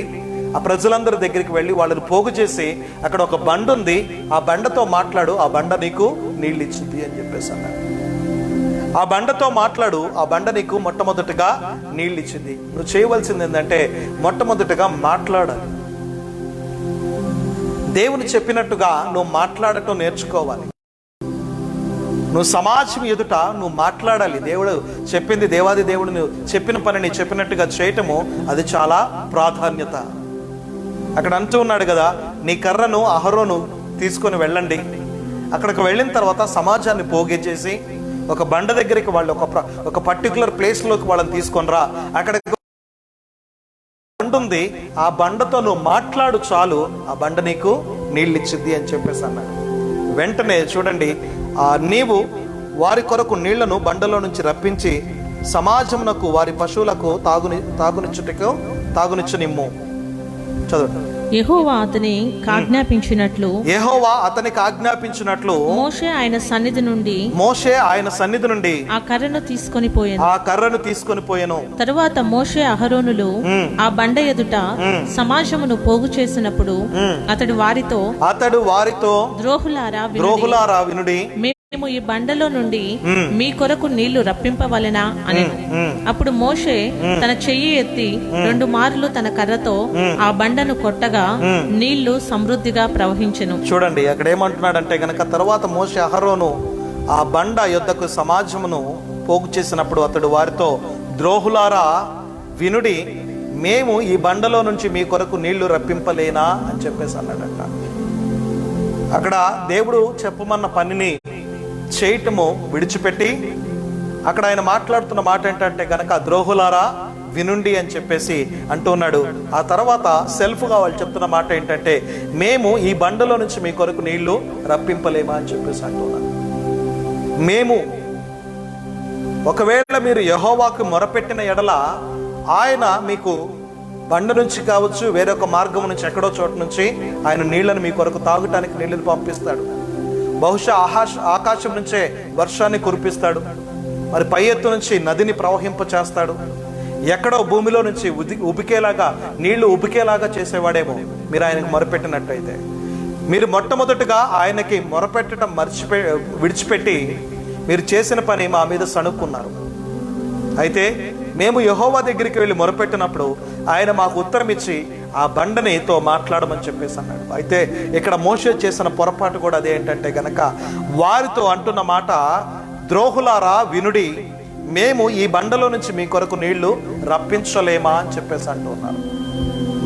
ఆ ప్రజలందరి దగ్గరికి వెళ్ళి వాళ్ళని పోగు చేసి అక్కడ ఒక బండ ఉంది, ఆ బండతో మాట్లాడు, ఆ బండ నీకు నీళ్ళు ఇచ్చింది అని చెప్పేసి అన్నాడు. ఆ బండతో మాట్లాడు, ఆ బండ నీకు మొట్టమొదటిగా నీళ్ళు ఇచ్చింది. నువ్వు చేయవలసింది ఏంటంటే మొట్టమొదటిగా మాట్లాడాలి. దేవుని చెప్పినట్టుగా నువ్వు మాట్లాడటం నేర్చుకోవాలి. నువ్వు సమాజం ఎదుట నువ్వు మాట్లాడాలి. దేవుడు చెప్పింది, దేవాది దేవుడు నువ్వు చెప్పిన పనిని చెప్పినట్టుగా చేయటము అది చాలా ప్రాధాన్యత. అక్కడ అంటూ ఉన్నాడు కదా, నీ కర్రను అహరోను తీసుకొని వెళ్ళండి. అక్కడికి వెళ్ళిన తర్వాత సమాజాన్ని పోగేసేసి ఒక బండ దగ్గరికి వాళ్ళు ఒక పర్టికులర్ ప్లేస్లోకి వాళ్ళని తీసుకొని రా. అక్కడ బండ ఉంది, ఆ బండతో నువ్వు మాట్లాడు చాలు, ఆ బండ నీకు నీళ్ళు ఇచ్చింది అని చెప్పేసి అన్నాడు. వెంటనే చూడండి, నీవు వారి కొరకు నీళ్లను బండలో నుంచి రప్పించి సమాజమునకు వారి పశువులకు తాగునిచ్చు నిమ్ము. చదువు. యెహోవా అతనికి ఆజ్ఞాపించినట్లు మోషే ఆయన సన్నిధి నుండి ఆ కర్రను తీసుకొని పోయెను. తరువాత మోషే అహరోనులు ఆ బండ ఎదుట సమాజమును పోగు చేసినప్పుడు అతడు వారితో ద్రోహులారా వినుడి, మేము ఈ బండలో నుండి మీ కొరకు నీళ్లు రప్పింపవలెనా అని. అప్పుడు మోషే తన చెయ్యి ఎత్తి 2 మార్లు తన కర్రతో ఆ బండను కొట్టగా నీళ్లు సమృద్ధిగా ప్రవహించెను. చూడండి అక్కడ ఏమంటున్నాడంటే గనక, తర్వాత మోషే అహరోను ఆ బండ యొద్దకు సమాజమును పోగు చేసినప్పుడు అతడు వారితో, ద్రోహులారా వినుడి, మేము ఈ బండలో నుంచి మీ కొరకు నీళ్లు రప్పింపలేనా అని చెప్పేసి అన్నాడంట. అక్కడ దేవుడు చెప్పమన్న పనిని చేయటము విడిచిపెట్టి అక్కడ ఆయన మాట్లాడుతున్న మాట ఏంటంటే గనక, ద్రోహులారా వినుండి అని చెప్పేసి అంటున్నాడు. ఆ తర్వాత సెల్ఫ్గా వాళ్ళు చెప్తున్న మాట ఏంటంటే, మేము ఈ బండలో నుంచి మీ కొరకు నీళ్లు రప్పింపలేమా అని చెప్పేసి అంటున్నాడు. మేము, ఒకవేళ మీరు యెహోవాకు మొరపెట్టిన ఎడల ఆయన మీకు బండ నుంచి కావచ్చు, వేరొక మార్గం నుంచి, ఎక్కడో చోటు నుంచి ఆయన నీళ్లను మీ కొరకు తాగటానికి నీళ్లను పంపిస్తాడు. బహుశా ఆకాశం నుంచే వర్షాన్ని కురిపిస్తాడు, మరి పై ఎత్తు నుంచి నదిని ప్రవహింప చేస్తాడు, ఎక్కడో భూమిలో నుంచి నీళ్లు ఉబికేలాగా చేసేవాడేమో మీరు ఆయనకు మొరపెట్టినట్టయితే. మీరు మొట్టమొదటిగా ఆయనకి మొరపెట్టడం విడిచిపెట్టి మీరు చేసిన పని మా మీద సణుక్కున్నారు. అయితే మేము యెహోవా దగ్గరికి వెళ్ళి మొరపెట్టినప్పుడు ఆయన మాకు ఉత్తరం ఇచ్చి ఆ బండనితో మాట్లాడమని చెప్పేసి అన్నాడు. అయితే ఇక్కడ మోషే చేసిన పొరపాటు కూడా అదేంటంటే గనక, వారితో అంటున్న మాట, ద్రోహులారా వినుడి, మేము ఈ బండలో నుంచి మీ కొరకు నీళ్లు రప్పించలేమా అని చెప్పేసి అంటున్నారు.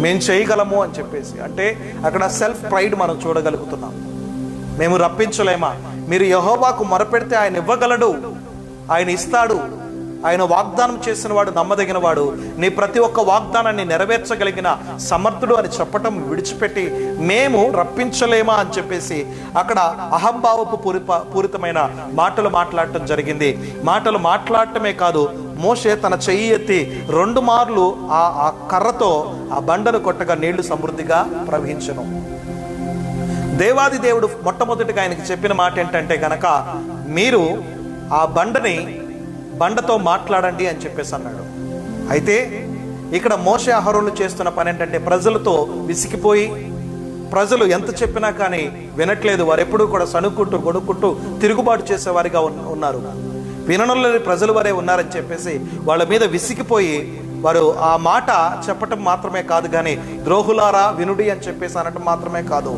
మేము చేయగలము అని చెప్పేసి, అంటే అక్కడ సెల్ఫ్ ప్రైడ్ మనం చూడగలుగుతున్నాం. మేము రప్పించలేమా? మీరు యెహోవాకు మొరపెడితే ఆయన ఇవ్వగలడు, ఆయన ఇస్తాడు, ఆయన వాగ్దానం చేసిన వాడు నమ్మదగిన వాడు, నీ ప్రతి ఒక్క వాగ్దానాన్ని నెరవేర్చగలిగిన సమర్థుడు అని చెప్పటం విడిచిపెట్టి మేము రప్పించలేమా అని చెప్పేసి అక్కడ అహంభావపు పూరితమైన మాటలు మాట్లాడటం జరిగింది. మాటలు మాట్లాడటమే కాదు, మోషే తన చెయ్యి ఎత్తి 2 మార్లు ఆ కర్రతో ఆ బండను కొట్టగా నీళ్లు సమృద్ధిగా ప్రవహించెను. దేవాది దేవుడు మొట్టమొదటిగా ఆయనకి చెప్పిన మాట ఏంటంటే గనక, మీరు ఆ బండతో మాట్లాడండి అని చెప్పేసి అన్నాడు. అయితే ఇక్కడ మోషే అహరోనులు చేస్తున్న పని ఏంటంటే, ప్రజలతో విసిగిపోయి, ప్రజలు ఎంత చెప్పినా కానీ వినట్లేదు, వారు ఎప్పుడూ కూడా సణుక్కుంటూ గొడుక్కుంటూ తిరుగుబాటు చేసేవారిగా ఉన్నారు, విననులని ప్రజలు వారే ఉన్నారని చెప్పేసి వాళ్ళ మీద విసిగిపోయి వారు ఆ మాట చెప్పటం మాత్రమే కాదు కానీ, ద్రోహులారా వినుడి అని చెప్పేసి అనటం మాత్రమే కాదు,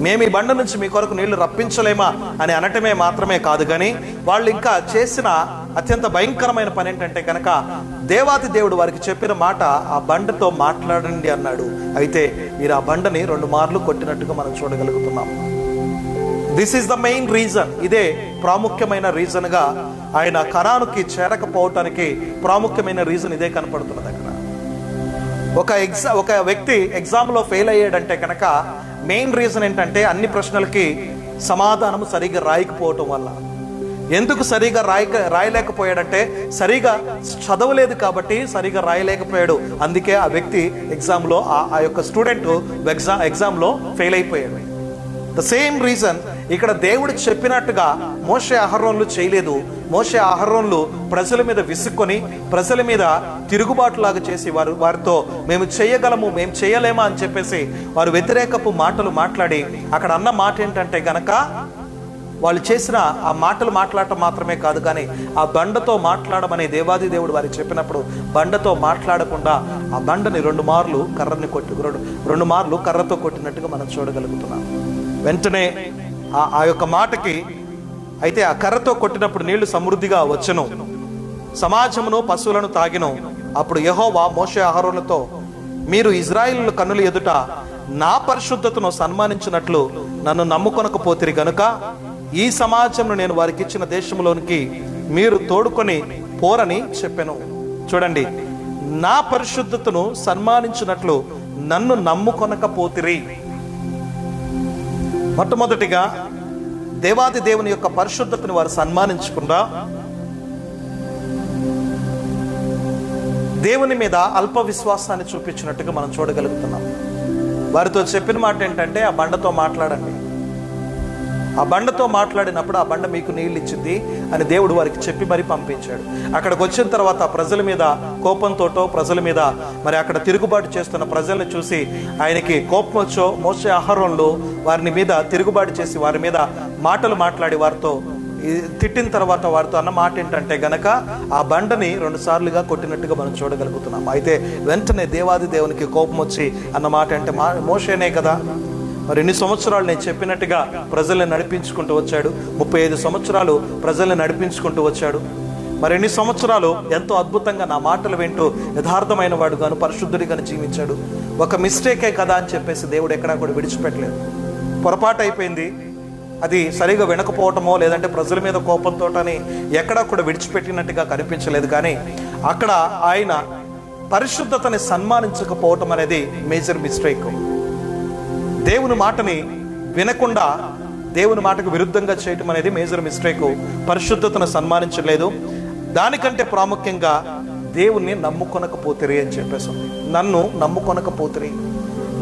మేము ఈ బండ నుంచి మీ కొరకు నీళ్లు రప్పించలేమా అని అనటమే మాత్రమే కాదు కానీ, వాళ్ళు ఇంకా చేసిన అత్యంత భయంకరమైన పని ఏంటంటే కనుక, దేవాది దేవుడు వారికి చెప్పిన మాట, ఆ బండతో మాట్లాడండి అన్నాడు. అయితే మీరు ఆ బండని 2 మార్లు కొట్టినట్టుగా మనం చూడగలుగుతున్నాం. This is the main reason. ఇదే ప్రాముఖ్యమైన రీజన్గా ఆయన కనానుకి చేరకపోవటానికి ప్రాముఖ్యమైన రీజన్ ఇదే కనపడుతున్నది. అక్కడ ఒక వ్యక్తి ఎగ్జామ్లో ఫెయిల్ అయ్యాడంటే కనుక మెయిన్ రీజన్ ఏంటంటే, అన్ని ప్రశ్నలకి సమాధానము సరిగా రాయకపోవటం వల్ల. ఎందుకు సరిగా రాయలేకపోయాడంటే, సరిగా చదవలేదు కాబట్టి సరిగా రాయలేకపోయాడు. అందుకే ఆ వ్యక్తి ఎగ్జామ్లో ఆ యొక్క స్టూడెంట్ ఎగ్జామ్లో ఫెయిల్ అయిపోయాడు. ద సేమ్ రీజన్ ఇక్కడ దేవుడు చెప్పినట్టుగా మోషే అహరోన్లు చేయలేదు. మోషే అహరోన్లు ప్రజల మీద విసుక్కొని, ప్రజల మీద తిరుగుబాటులాగా చేసి వారితో మేము చేయగలము, మేము చేయలేమా అని చెప్పేసి వారు వ్యతిరేకపు మాటలు మాట్లాడి, అక్కడ అన్న మాట ఏంటంటే గనక, వాళ్ళు చేసిన ఆ మాటలు మాట్లాడటం మాత్రమే కాదు కానీ, ఆ బండతో మాట్లాడమని దేవాది దేవుడు వారికి చెప్పినప్పుడు బండతో మాట్లాడకుండా ఆ బండని 2 మార్లు కర్రని కొట్టి 2 మార్లు కర్రతో కొట్టినట్టుగా మనం చూడగలుగుతున్నాం. వెంటనే ఆ యొక్క మాటకి, అయితే ఆ కర్రతో కొట్టినప్పుడు నీళ్లు సమృద్ధిగా వచ్చెను, సమాజమును పశువులను తాగిను. అప్పుడు యెహోవా మోషే అహరోనులతో, మీరు ఇశ్రాయేలు కన్నుల ఎదుట నా పరిశుద్ధతను సన్మానించినట్లు నన్ను నమ్ముకొనకపోతిరి గనుక ఈ సమాజంను నేను వారికి ఇచ్చిన దేశంలోనికి మీరు తోడుకొని పోరని చెప్పెను. చూడండి, నా పరిశుద్ధతను సన్మానించినట్లు నన్ను నమ్ముకొనకపోతిరి. మొట్టమొదటిగా దేవాది దేవుని యొక్క పరిశుద్ధతను వారు సన్మానించకుండా దేవుని మీద అల్ప విశ్వాసాన్ని చూపించినట్టుగా మనం చూడగలుగుతున్నాం. వారితో చెప్పిన మాట ఏంటంటే, ఆ బండతో మాట్లాడండి. ఆ బండతో మాట్లాడినప్పుడు ఆ బండ మీకు నీళ్ళు ఇచ్చింది అని దేవుడు వారికి చెప్పి మరీ పంపించాడు. అక్కడికి వచ్చిన తర్వాత ప్రజల మీద కోపంతోటో, ప్రజల మీద మరి అక్కడ తిరుగుబాటు చేస్తున్న ప్రజల్ని చూసి ఆయనకి కోపం వచ్చో మోషే అహరోన్లు వారిని మీద తిరుగుబాటు చేసి వారి మీద మాటలు మాట్లాడి వారితో తిట్టిన తర్వాత వారితో అన్న మాట ఏంటంటే గనక ఆ బండని 2 సార్లుగా కొట్టినట్టుగా మనం చూడగలుగుతున్నాం. అయితే వెంటనే దేవాది దేవునికి కోపం వచ్చి అన్న మాట అంటే, మోషేనే కదా, మరి ఎన్ని సంవత్సరాలు నేను చెప్పినట్టుగా ప్రజల్ని నడిపించుకుంటూ వచ్చాడు, 35 సంవత్సరాలు ప్రజల్ని నడిపించుకుంటూ వచ్చాడు, మరి ఎన్ని సంవత్సరాలు ఎంతో అద్భుతంగా నా మాటలు వింటూ యథార్థమైన వాడు గాను పరిశుద్ధుడిగాను జీవించాడు. ఒక మిస్టేకే కదా అని చెప్పేసి దేవుడు ఎక్కడా కూడా విడిచిపెట్టలేదు. పొరపాటు అయిపోయింది, అది సరిగా వినకపోవటమో లేదంటే ప్రజల మీద కోపంతోటని ఎక్కడా కూడా విడిచిపెట్టినట్టుగా కనిపించలేదు. కానీ అక్కడ ఆయన పరిశుద్ధతని సన్మానించకపోవటం అనేది మేజర్ మిస్టేక్. దేవుని మాటని వినకుండా దేవుని మాటకు విరుద్ధంగా చేయటం అనేది మేజర్ మిస్టేక్. పరిశుద్ధతను సన్మానించలేదు. దానికంటే ప్రాముఖ్యంగా దేవుణ్ణి నమ్ముకొనకపోతిరి అని చెప్పేసి, నన్ను నమ్ముకొనకపోతిరి,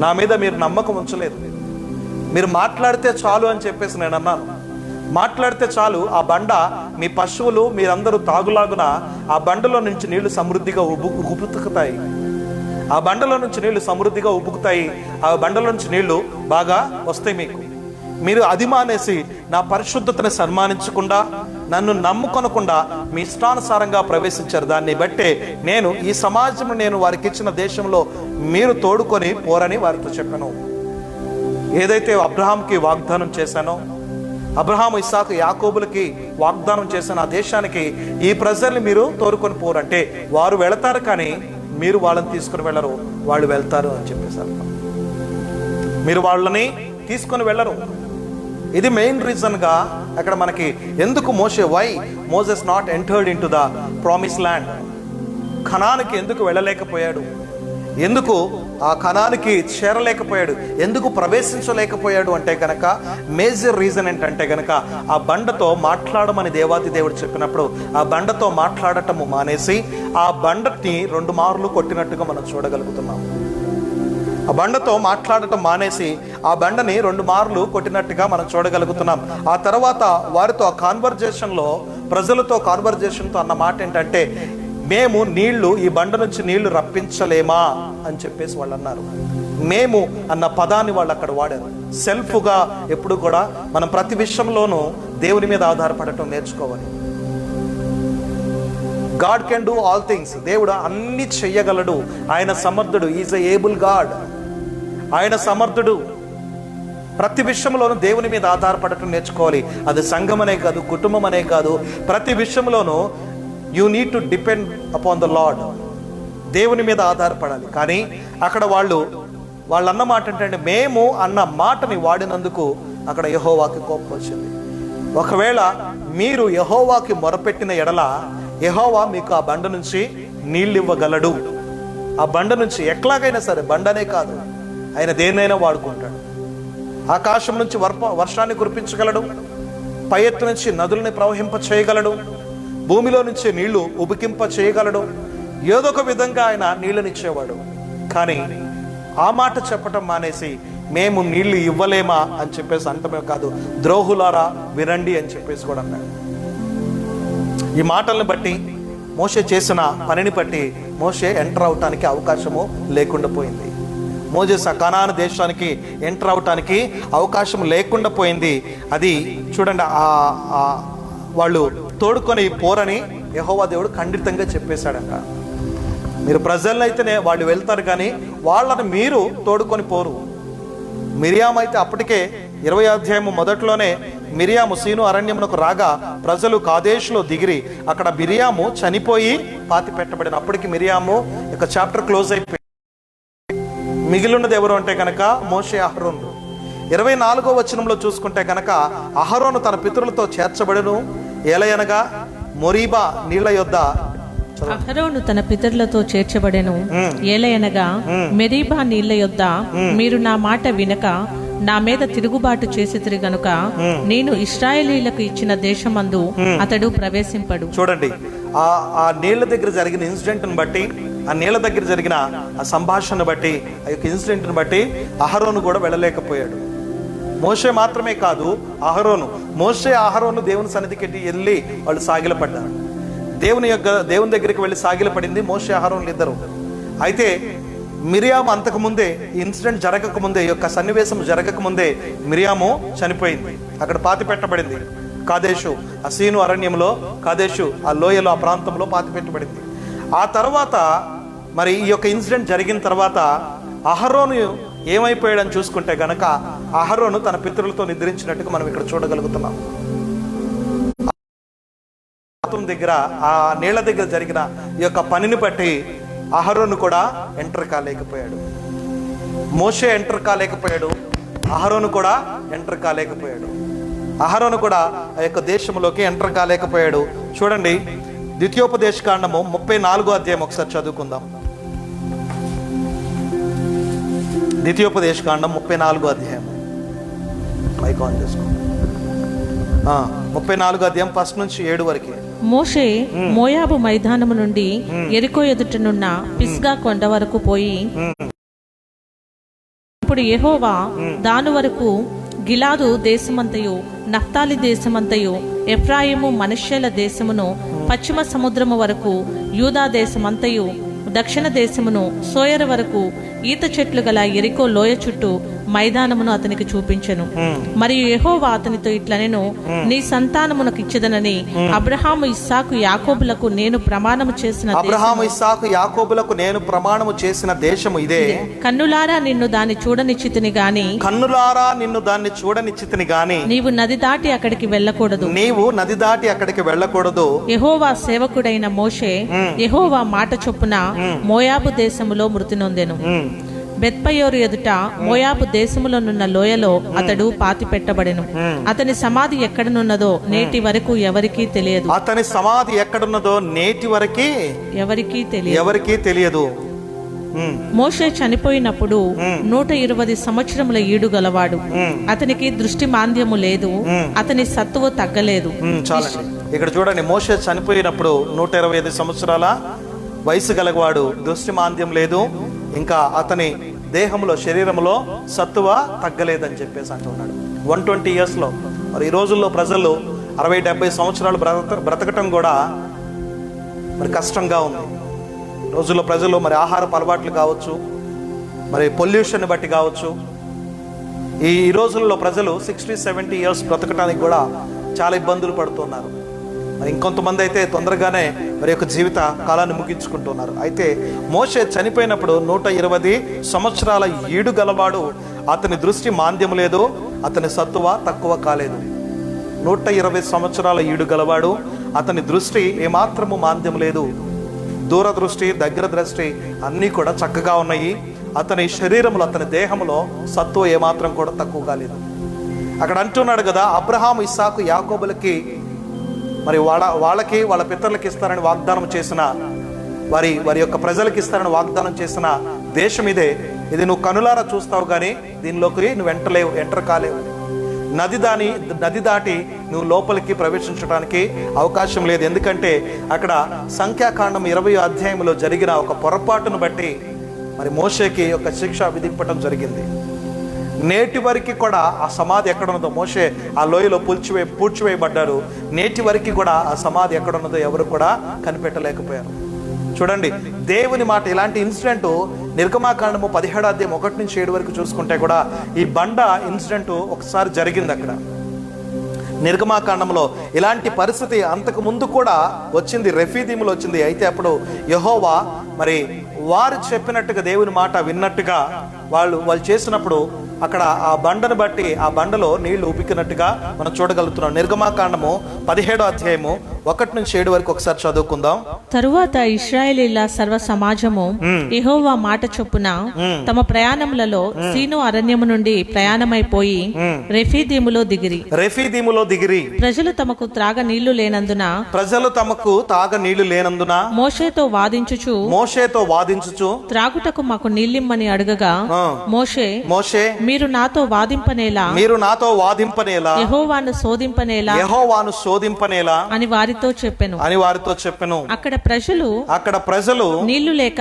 నా మీద మీరు నమ్మకం ఉంచలేదు. మీరు మాట్లాడితే చాలు అని చెప్పేసి నేను అన్నాను. మాట్లాడితే చాలు, ఆ బండ మీ పశువులు మీరందరూ తాగులాగున ఆ బండలో నుంచి నీళ్లు సమృద్ధిగా ఉబుకుతాయి. ఆ బండలో నుంచి నీళ్లు సమృద్ధిగా ఉబుకుతాయి. ఆ బండలో నుంచి నీళ్లు బాగా వస్తాయి మీకు. మీరు అది మానేసి నా పరిశుద్ధతని సన్మానించకుండా, నన్ను నమ్ముకొనకుండా మీ ఇష్టానుసారంగా ప్రవేశించారు. దాన్ని బట్టే నేను ఈ సమాజంలో నేను వారికి ఇచ్చిన దేశంలో మీరు తోడుకొని పోరని వారితో చెప్పాను. ఏదైతే అబ్రహాంకి వాగ్దానం చేశానో, అబ్రహాము, ఇస్సాకు, యాకోబులకి వాగ్దానం చేశాను, ఆ దేశానికి ఈ ప్రజల్ని మీరు తోడుకొని పోరంటే వారు వెళతారు కానీ మీరు వాళ్ళని తీసుకుని వెళ్ళరు, వాళ్ళు వెళ్తారు అని చెప్పేశారు. మీరు వాళ్ళని తీసుకొని వెళ్ళరు. ఇది మెయిన్ రీజన్గా అక్కడ మనకి ఎందుకు why Moses not entered in to the promise land, కనానికి ఎందుకు వెళ్ళలేకపోయాడు, ఎందుకు ఆ కనానికి చేరలేకపోయాడు, ఎందుకు ప్రవేశించలేకపోయాడు అంటే కనుక మేజర్ రీజన్ ఏంటంటే కనుక ఆ బండతో మాట్లాడమని దేవాది దేవుడు చెప్పినప్పుడు ఆ బండతో మాట్లాడటము మానేసి ఆ బండని 2 మార్లు కొట్టినట్టుగా మనం చూడగలుగుతున్నాం. ఆ బండతో మాట్లాడటం మానేసి ఆ బండని 2 మార్లు కొట్టినట్టుగా మనం చూడగలుగుతున్నాం. ఆ తర్వాత వారితో ఆ కాన్వర్జేషన్లో, ప్రజలతో కాన్వర్జేషన్తో అన్న మాట ఏంటంటే, మేము నీళ్లు, ఈ బండ నుంచి నీళ్లు రప్పించలేమా అని చెప్పేసి వాళ్ళు అన్నారు. మేము అన్న పదాన్ని వాళ్ళు అక్కడ వాడారు. సెల్ఫ్గా ఎప్పుడు కూడా మనం ప్రతి విషయంలోనూ దేవుని మీద ఆధారపడటం నేర్చుకోవాలి. God can do all things. దేవుడు అన్ని చెయ్యగలడు, ఆయన సమర్థుడు. ఈజ్ ఎ ఏబుల్ గాడ్, ఆయన సమర్థుడు. ప్రతి విషయంలోనూ దేవుని మీద ఆధారపడటం నేర్చుకోవాలి. అది సంఘం అనే కాదు, కుటుంబం అనే కాదు, ప్రతి విషయంలోనూ you need to depend upon the lord. దేవుని మీద ఆధారపడాలి. కానీ అక్కడ వాళ్ళు అన్న మాట ఏంటంటే, మేము అన్న మాటని వాడినందుకు అక్కడ యెహోవాకి కోపం వచ్చింది. ఒకవేళ మీరు యెహోవాకి మొరపెట్టిన ఎడల యెహోవా మీకు ఆ బండ నుంచి నీళ్ళు ఇవ్వగలడు. ఆ బండ నుంచి ఎట్లాగైనా సరే, బండనే కాదు, ఆయన దేన్నైనా వాడుకుంటాడు. ఆకాశం నుంచి వర్షాన్ని కురిపించగలడు, పై ఎత్తు నుంచి నదుల్ని ప్రవహింప చేయగలడు, భూమిలో నుంచి నీళ్లు ఉబికింప చేయగలడు. ఏదో ఒక విధంగా ఆయన నీళ్ళనిచ్చేవాడు. కానీ ఆ మాట చెప్పటం మానేసి మేము నీళ్లు ఇవ్వలేమా అని చెప్పేసి అంటమే కాదు, ద్రోహులారా వినండి అని చెప్పేసి కూడా అన్నాడు. ఈ మాటల్ని బట్టి, మోషే చేసిన పనిని బట్టి మోషే ఎంటర్ అవటానికి అవకాశము లేకుండా పోయింది. మోజెస్ ఆ కనాను దేశానికి ఎంటర్ అవటానికి అవకాశం లేకుండా పోయింది. అది చూడండి, వాళ్ళు తోడుకొని పోరని యెహోవా దేవుడు ఖండితంగా చెప్పేశాడంట. మీరు ప్రజలను అయితేనే వాళ్ళు వెళ్తారు కానీ వాళ్ళని మీరు తోడుకొని పోరు. మిరియాము అయితే అప్పటికే 20వ అధ్యాయం మొదట్లోనే మిరియాము సీను అరణ్యమునకు రాగా ప్రజలు కాదేశులో దిగిరి, అక్కడ మిరియాము చనిపోయి పాతి పెట్టబడిన. అప్పటికి మిరియాము యొక్క చాప్టర్ క్లోజ్ అయిపోయి మిగిలిన్నది ఎవరు అంటే కనుక మోషే, అహరోను. 24వ వచనంలో చూసుకుంటే కనుక అహరోను తన పితరులతో చేర్చబడును, ఏలయనగా మొరీబా నీళ్ల యొద్ద. అహరోను తన పితరులతో చేర్చబడెను, ఏలయనగా మెరీబా నీళ్ల యొద్ద మీరు నా మాట వినక నా మీద తిరుగుబాటు చేసితిరి గనుక నేను ఇశ్రాయేలీయులకు ఇచ్చిన దేశమందు అతడు ప్రవేశింపడు. చూడండి, ఆ నీళ్ల దగ్గర జరిగిన ఇన్సిడెంట్ ని బట్టి ఆ నీళ్ళ దగ్గర జరిగిన ఆ సంభాషణను బట్టి, ఆ యొక్క ఇన్సిడెంట్ని బట్టి అహరోను కూడా వెళ్ళలేకపోయాడు. మోషే మాత్రమే కాదు, అహరోను దేవుని సన్నిధికి వెళ్ళి వాళ్ళు సాగిలపడ్డారు. దేవుని దగ్గరికి వెళ్ళి సాగిలపడింది మోషే అహరోనులు ఇద్దరు. అయితే మిరియాము అంతకుముందే, ఈ ఇన్సిడెంట్ జరగకముందే, ఈ యొక్క సన్నివేశం జరగకముందే మిరియాము చనిపోయింది. అక్కడ పాతి పెట్టబడింది కాదేశు, ఆ సీను అరణ్యంలో, కాదేశు ఆ లోయలో, ఆ ప్రాంతంలో పాతి పెట్టబడింది. ఆ తర్వాత మరి ఈ యొక్క ఇన్సిడెంట్ జరిగిన తర్వాత అహరోను ఏమైపోయాడని చూసుకుంటే గనక, అహరోను తన పితరులతో నిద్రించినట్టుగా మనం ఇక్కడ చూడగలుగుతున్నాం. దగ్గర ఆ నీళ్ల దగ్గర జరిగిన ఈ యొక్క పనిని బట్టి అహరోను కూడా ఎంటర్ కాలేకపోయాడు. మోషే ఎంటర్ కాలేకపోయాడు, అహరోను కూడా ఎంటర్ కాలేకపోయాడు. అహరోను కూడా ఆ యొక్క దేశంలోకి ఎంటర్ కాలేకపోయాడు. చూడండి, ద్వితీయోపదేశకాండము 34వ అధ్యాయం ఒకసారి చదువుకుందాం. ద్వితీయోపదేశకాండం 34వ అధ్యాయం, మైక్ ఆన్ చేసుకో. 34వ అధ్యాయం 1 నుంచి 7 వరకు. మోషే మోయాబు మైదానము నుండి యెరికో ఎదుటనున్న పిస్గా కొండ వరకు పోయి, ఇప్పుడు యెహోవా దాను వరకు గిలాదు దేశమంతయు, నఫ్తాలి దేశమంతయు, ఎఫ్రాయిము మనష్యేల దేశమును, పశ్చిమ సముద్రము వరకు యూదా దేశమంతయు, దక్షిణ దేశమును, సోయర వరకు ఈత చెట్లు గల యెరికో లోయ చుట్టూ మైదానమును అతనికి చూపించెను. మరియు యెహోవా అతనితో ఇట్లనెను, నీ సంతానమునకు ఇచ్చెదనని అబ్రహాము ఇస్సాకు యాకోబులకు నేను ప్రమాణము చేసిన దేశము ఇదే. కన్నులారా నిన్ను దాన్ని చూడనిచ్చితిని గాని నీవు నది దాటి అక్కడికి వెళ్ళకూడదు. యెహోవా సేవకుడైన మోషే యెహోవా మాట చొప్పున మోయాబు దేశములో మృతి నొందెను. బెత్పయోరు ఎదుట మోయాబు దేశములోనున్న లోయలో అతడు పాతి పెట్టబడెను. అతని సమాధి ఎక్కడనున్నదో నేటి వరకు ఎవరికీ తెలియదు. మోషే చనిపోయినప్పుడు 120 సంవత్సరముల ఈడు గలవాడు. అతనికి దృష్టి మాంద్యము లేదు, అతని సత్తువ తగ్గలేదు. ఇక్కడ చూడండి, మోషే చనిపోయినప్పుడు 125 సంవత్సరాల వయసు గలవాడు, దృష్టి మాంద్యం లేదు, ఇంకా అతని దేహంలో, శరీరంలో సత్తువ తగ్గలేదని చెప్పేసి అంటున్నాడు. 120 ఇయర్స్లో. మరి ఈ రోజుల్లో ప్రజలు 60-70 సంవత్సరాలు బ్రతకటం కూడా మరి కష్టంగా ఉంది. రోజుల్లో ప్రజలు మరి ఆహారపు అలవాట్లు కావచ్చు, మరి పొల్యూషన్ బట్టి కావచ్చు, ఈ రోజుల్లో ప్రజలు 60-70 ఇయర్స్ బ్రతకటానికి కూడా చాలా ఇబ్బందులు పడుతున్నారు. మరి ఇంకొంతమంది అయితే తొందరగానే మరి యొక్క జీవిత కాలాన్ని ముగించుకుంటున్నారు. అయితే మోషే చనిపోయినప్పుడు 120 సంవత్సరాల ఈడు గలవాడు, అతని దృష్టి మాంద్యం లేదు, అతని సత్తువ తక్కువ కాలేదు. 120 సంవత్సరాల ఈడు గలవాడు, అతని దృష్టి ఏమాత్రము మాంద్యం లేదు, దూరదృష్టి, దగ్గర దృష్టి అన్నీ కూడా చక్కగా ఉన్నాయి. అతని శరీరంలో, అతని దేహంలో సత్తువ ఏమాత్రం కూడా తక్కువ కాలేదు. అక్కడ అంటున్నాడు కదా, అబ్రహాము ఇస్సాకు యాకోబులకి మరి వాళ్ళకి వాళ్ళ పితరులకి ఇస్తారని వాగ్దానం చేసిన, వారి యొక్క ప్రజలకి ఇస్తారని వాగ్దానం చేసిన దేశం ఇదే. ఇది నువ్వు కనులారా చూస్తావు, కానీ దీనిలోకి నువ్వు ఎంటర్ కాలేవు. నది దాటి నువ్వు లోపలికి ప్రవేశించడానికి అవకాశం లేదు. ఎందుకంటే అక్కడ సంఖ్యాకాండం 20వ అధ్యాయంలో జరిగిన ఒక పొరపాటును బట్టి మరి మోషేకి ఒక శిక్ష విధింపటం జరిగింది. నేటి వరకు కూడా ఆ సమాధి ఎక్కడున్నదో, మోషే ఆ లోయలో పూడ్చివేయబడ్డారు. నేటి వరకు కూడా ఆ సమాధి ఎక్కడున్నదో ఎవరు కూడా కనిపెట్టలేకపోయారు. చూడండి, దేవుని మాట. ఇలాంటి ఇన్సిడెంట్ నిర్గమాకాండము 17వ అధ్యాయం 1 నుంచి 7 వరకు చూసుకుంటే కూడా ఈ బండ ఇన్సిడెంట్ ఒకసారి జరిగింది. అక్కడ నిర్గమాకాండంలో ఇలాంటి పరిస్థితి అంతకు ముందు కూడా వచ్చింది, రెఫీదీములో వచ్చింది. అయితే అప్పుడు యెహోవా మరి వారు చెప్పినట్టుగా, దేవుని మాట విన్నట్టుగా వాళ్ళు చేసినప్పుడు అక్కడ ఆ బండను బట్టి ఆ బండలో నీళ్లు ఉబికినట్టుగా మనం చూడగలుగుతున్నాం. నిర్గమాకాండము 17వ అధ్యాయము 1 నుంచి 7 వరకు ఒకసారి చదువుకుందాం. తరువాత ఇశ్రాయేలీల సర్వ సమాజము యెహోవా మాట చొప్పున తమ ప్రయాణములలో సీను అరణ్యము నుండి ప్రయాణమైపోయి రెఫీదీములో దిగిరి. ప్రజలు తమకు త్రాగ నీళ్లు లేనందున మోషేతో వాదించుచు త్రాగుటకు మాకు నీళ్ళిమ్మని అడగగా, మోషే మీరు నాతో వాదింపనేలా, యెహోవాను శోధింపనేలా అని వారితో వారితో చెప్పెను. అక్కడ ప్రజలు నీళ్లు లేక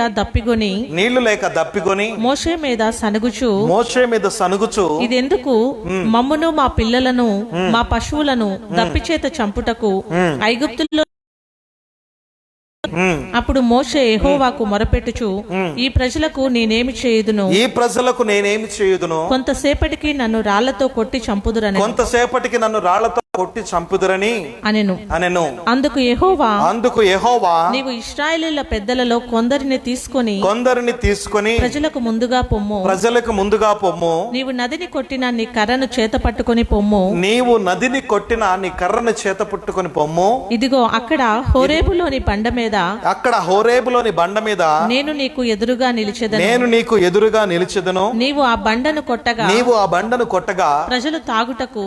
దప్పిగొని మోషే మీద సనుగుచు ఇదెందుకు మమ్మును మా పిల్లలను మా పశువులను దప్పిచేత చంపుటకు ఐగుప్తుల్లో. అప్పుడు మోషే యెహోవాకు మొరపెట్టుచు ఈ ప్రజలకు నేనేమి చేయుదును కొంతసేపటికి నన్ను రాళ్లతో కొట్టి చంపుదురని అనెను. అందుకు యెహోవా నీవు ఇశ్రాయేలీయుల పెద్దలలో కొందరిని తీసుకొని ప్రజలకు ముందుగా పొమ్ము. నీవు నదిని కొట్టిన నీ కర్రను చేత పట్టుకొని పొమ్ము. ఇదిగో అక్కడ హోరేబులోని బండ మీద నేను నీకు ఎదురుగా నిలిచెదను. నీవు ఆ బండను కొట్టగా ప్రజలు తాగుటకు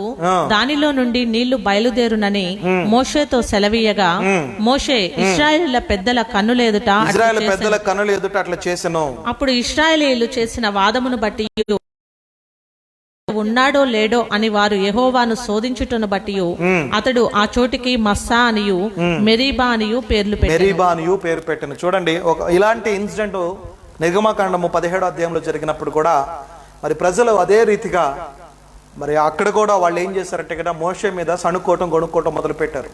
దానిలో నుండి నీళ్లు బయలుదేరునని మోషేతో సెలవీయగా మోషే ఇశ్రాయేలీయుల పెద్దల కన్నులెదుట అట్లా చేసెను. అప్పుడు ఇశ్రాయేలీయులు చేసిన వాదమును బట్టి ఉన్నాడో లేడో అని వారు యెహోవాను శోధించుటను బట్టి అతడు ఆ చోటికి మస్సా అనియు మెరీబా అనియు పేరు పెట్టెను. చూడండి, ఇలాంటి ఇన్సిడెంట్ నిర్గమకాండము 17వ అధ్యాయంలో జరిగినప్పుడు కూడా మరి ప్రజలు అదే రీతిగా మరి అక్కడ కూడా వాళ్ళు ఏం చేశారంటే కదా, మోషే మీద గొణుక్కోవటం మొదలు పెట్టారు.